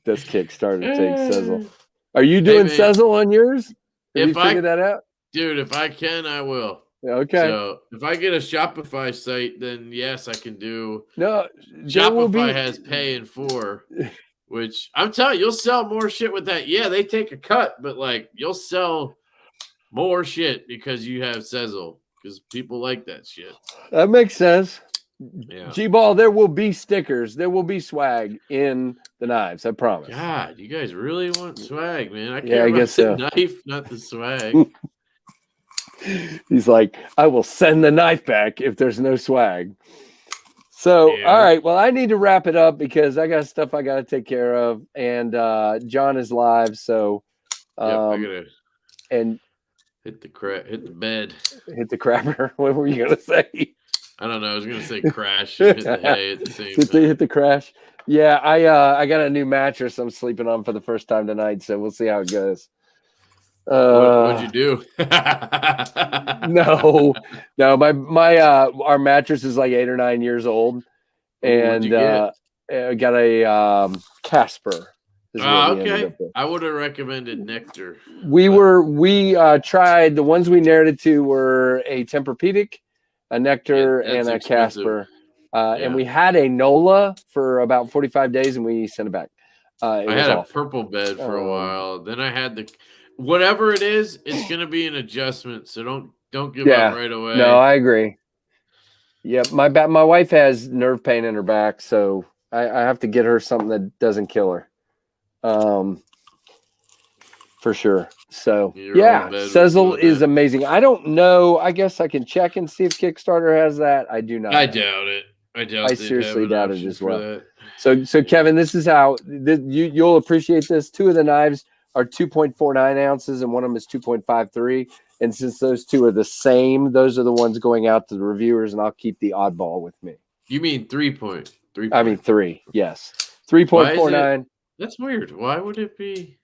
Does Kickstarter take Sezzle? Are you doing Sezzle on yours? Have you figured that out? Dude, if I can, I will. Okay. So if I get a Shopify site, then yes, I can do. No, Shopify has pay in 4, which I'm telling you, you'll sell more shit with that. Yeah, they take a cut, but like you'll sell more shit because you have Sezzle, because people like that shit. That makes sense. Yeah. G-Ball, there will be stickers. There will be swag in the knives. I promise. God, you guys really want swag, man. I care about the knife, not the swag. He's like, I will send the knife back if there's no swag. So, all right. Well, I need to wrap it up because I got stuff I got to take care of. And John is live. So, I gotta hit the bed. Hit the crapper. What were you going to say? I don't know. I was going to say crash. Hit the hay at the same time. Hit the crash. Yeah, I got a new mattress I'm sleeping on for the first time tonight. So we'll see how it goes. What'd you do? No, our mattress is like 8 or 9 years old, and I got a Casper. Okay. I would have recommended Nectar. We tried, the ones we narrowed it to were a Tempur-Pedic, a Nectar, and a Casper. And we had a NOLA for about 45 days, and we sent it back. I had a purple bed for a while. Then I had whatever it is, it's going to be an adjustment. So don't give up right away. No, I agree. Yeah, my wife has nerve pain in her back, so I have to get her something that doesn't kill her. For sure. So Sezzle is amazing. I don't know. I guess I can check and see if Kickstarter has that. I do not. I doubt it. I seriously doubt it as well. So Kevin, this is how you'll appreciate this. 2 of the knives are 2.49 ounces, and one of them is 2.53. And since those 2 are the same, those are the ones going out to the reviewers, and I'll keep the oddball with me. You mean 3.3? I mean 3. Yes, 3.49. That's weird. Why would it be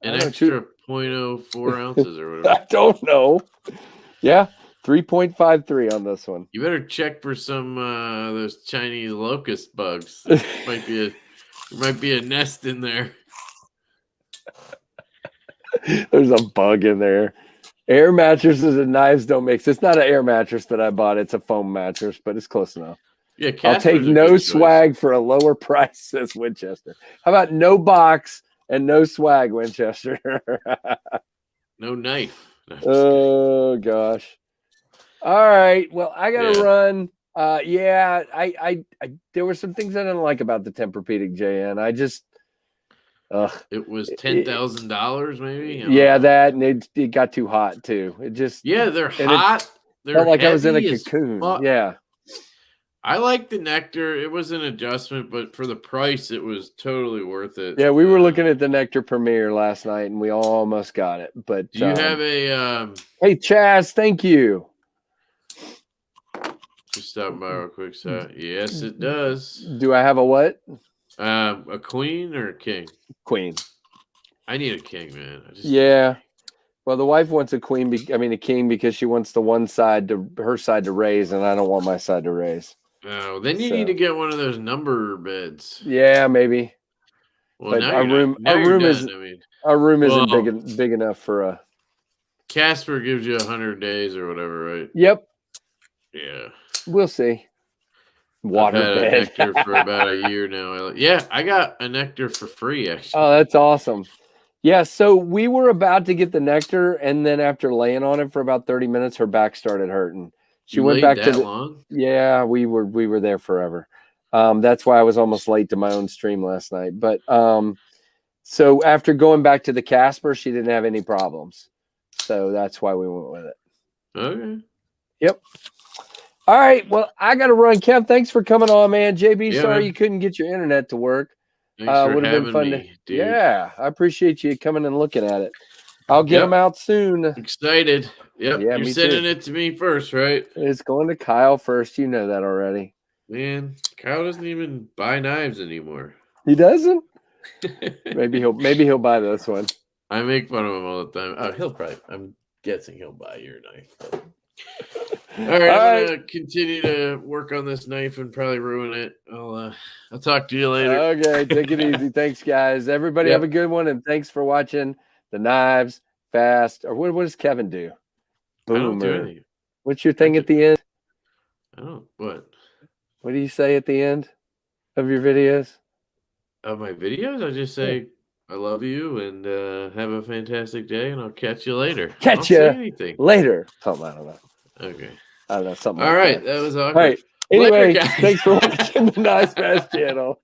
an extra 0.04 ounces or whatever? I don't know. Yeah, 3.53 on this one. You better check for some those Chinese locust bugs. There might be a nest in there. There's a bug in there. Air mattresses and knives don't mix. It's not an air mattress that I bought. It's a foam mattress, but it's close enough. Yeah, I'll take no swag for a lower price, says Winchester. How about no box and no swag, Winchester? No knife. Oh gosh. All right. Well, I gotta run. I there were some things I didn't like about the Tempur-Pedic, JN. I just it was $10,000 maybe. Yeah, that, and it got too hot too. It just they're hot. They're felt like I was in a cocoon. Yeah. I like the Nectar. It was an adjustment, but for the price, it was totally worth it. Yeah, we were looking at the Nectar Premier last night, and we almost got it. But do you have a? Hey, Chaz, thank you. Just stop by real quick. So yes, it does. Do I have a what? A queen or a king? Queen. I need a king, man. Well, the wife wants a queen. A king, because she wants her side to raise, and I don't want my side to raise. Oh, then you need to get one of those number beds. Yeah, maybe. Well, but our room isn't big enough for a. Casper gives you 100 days or whatever, right? Yep. Yeah. We'll see. Water I've had bed. a Nectar for about a year now. I got a Nectar for free, actually. Oh, that's awesome. Yeah, so we were about to get the Nectar, and then after laying on it for about 30 minutes, her back started hurting. She went back to long? Yeah, we were there forever. That's why I was almost late to my own stream last night. But so after going back to the Casper, she didn't have any problems. So that's why we went with it. Okay. Yep. All right. Well, I got to run. Kev, thanks for coming on, man. JB, Yeah, sorry man. you couldn't get your internet to work. Thanks for would have been having fun me, dude. Yeah, I appreciate you coming and looking at it. I'll get them out soon. Excited. Yep. Yeah, You're sending it to me first, right? It's going to Kyle first. You know that already. Man, Kyle doesn't even buy knives anymore. He doesn't? maybe he'll buy this one. I make fun of him all the time. Oh, I'm guessing he'll buy your knife. But... All right, I'm gonna continue to work on this knife and probably ruin it. I'll talk to you later. Okay, take it easy. Thanks, guys. Everybody have a good one, and thanks for watching the Knives Fast. Or what does Kevin do? Boomer. I don't do anything. What's your thing at the end? I don't. What? What do you say at the end of your videos? Of my videos, I just say I love you and have a fantastic day, and I'll catch you later. Catch you later. Something, I don't know. Okay. I don't know, something All like right, that was awkward. All right. Anyway, thanks for watching the KnivesFAST channel.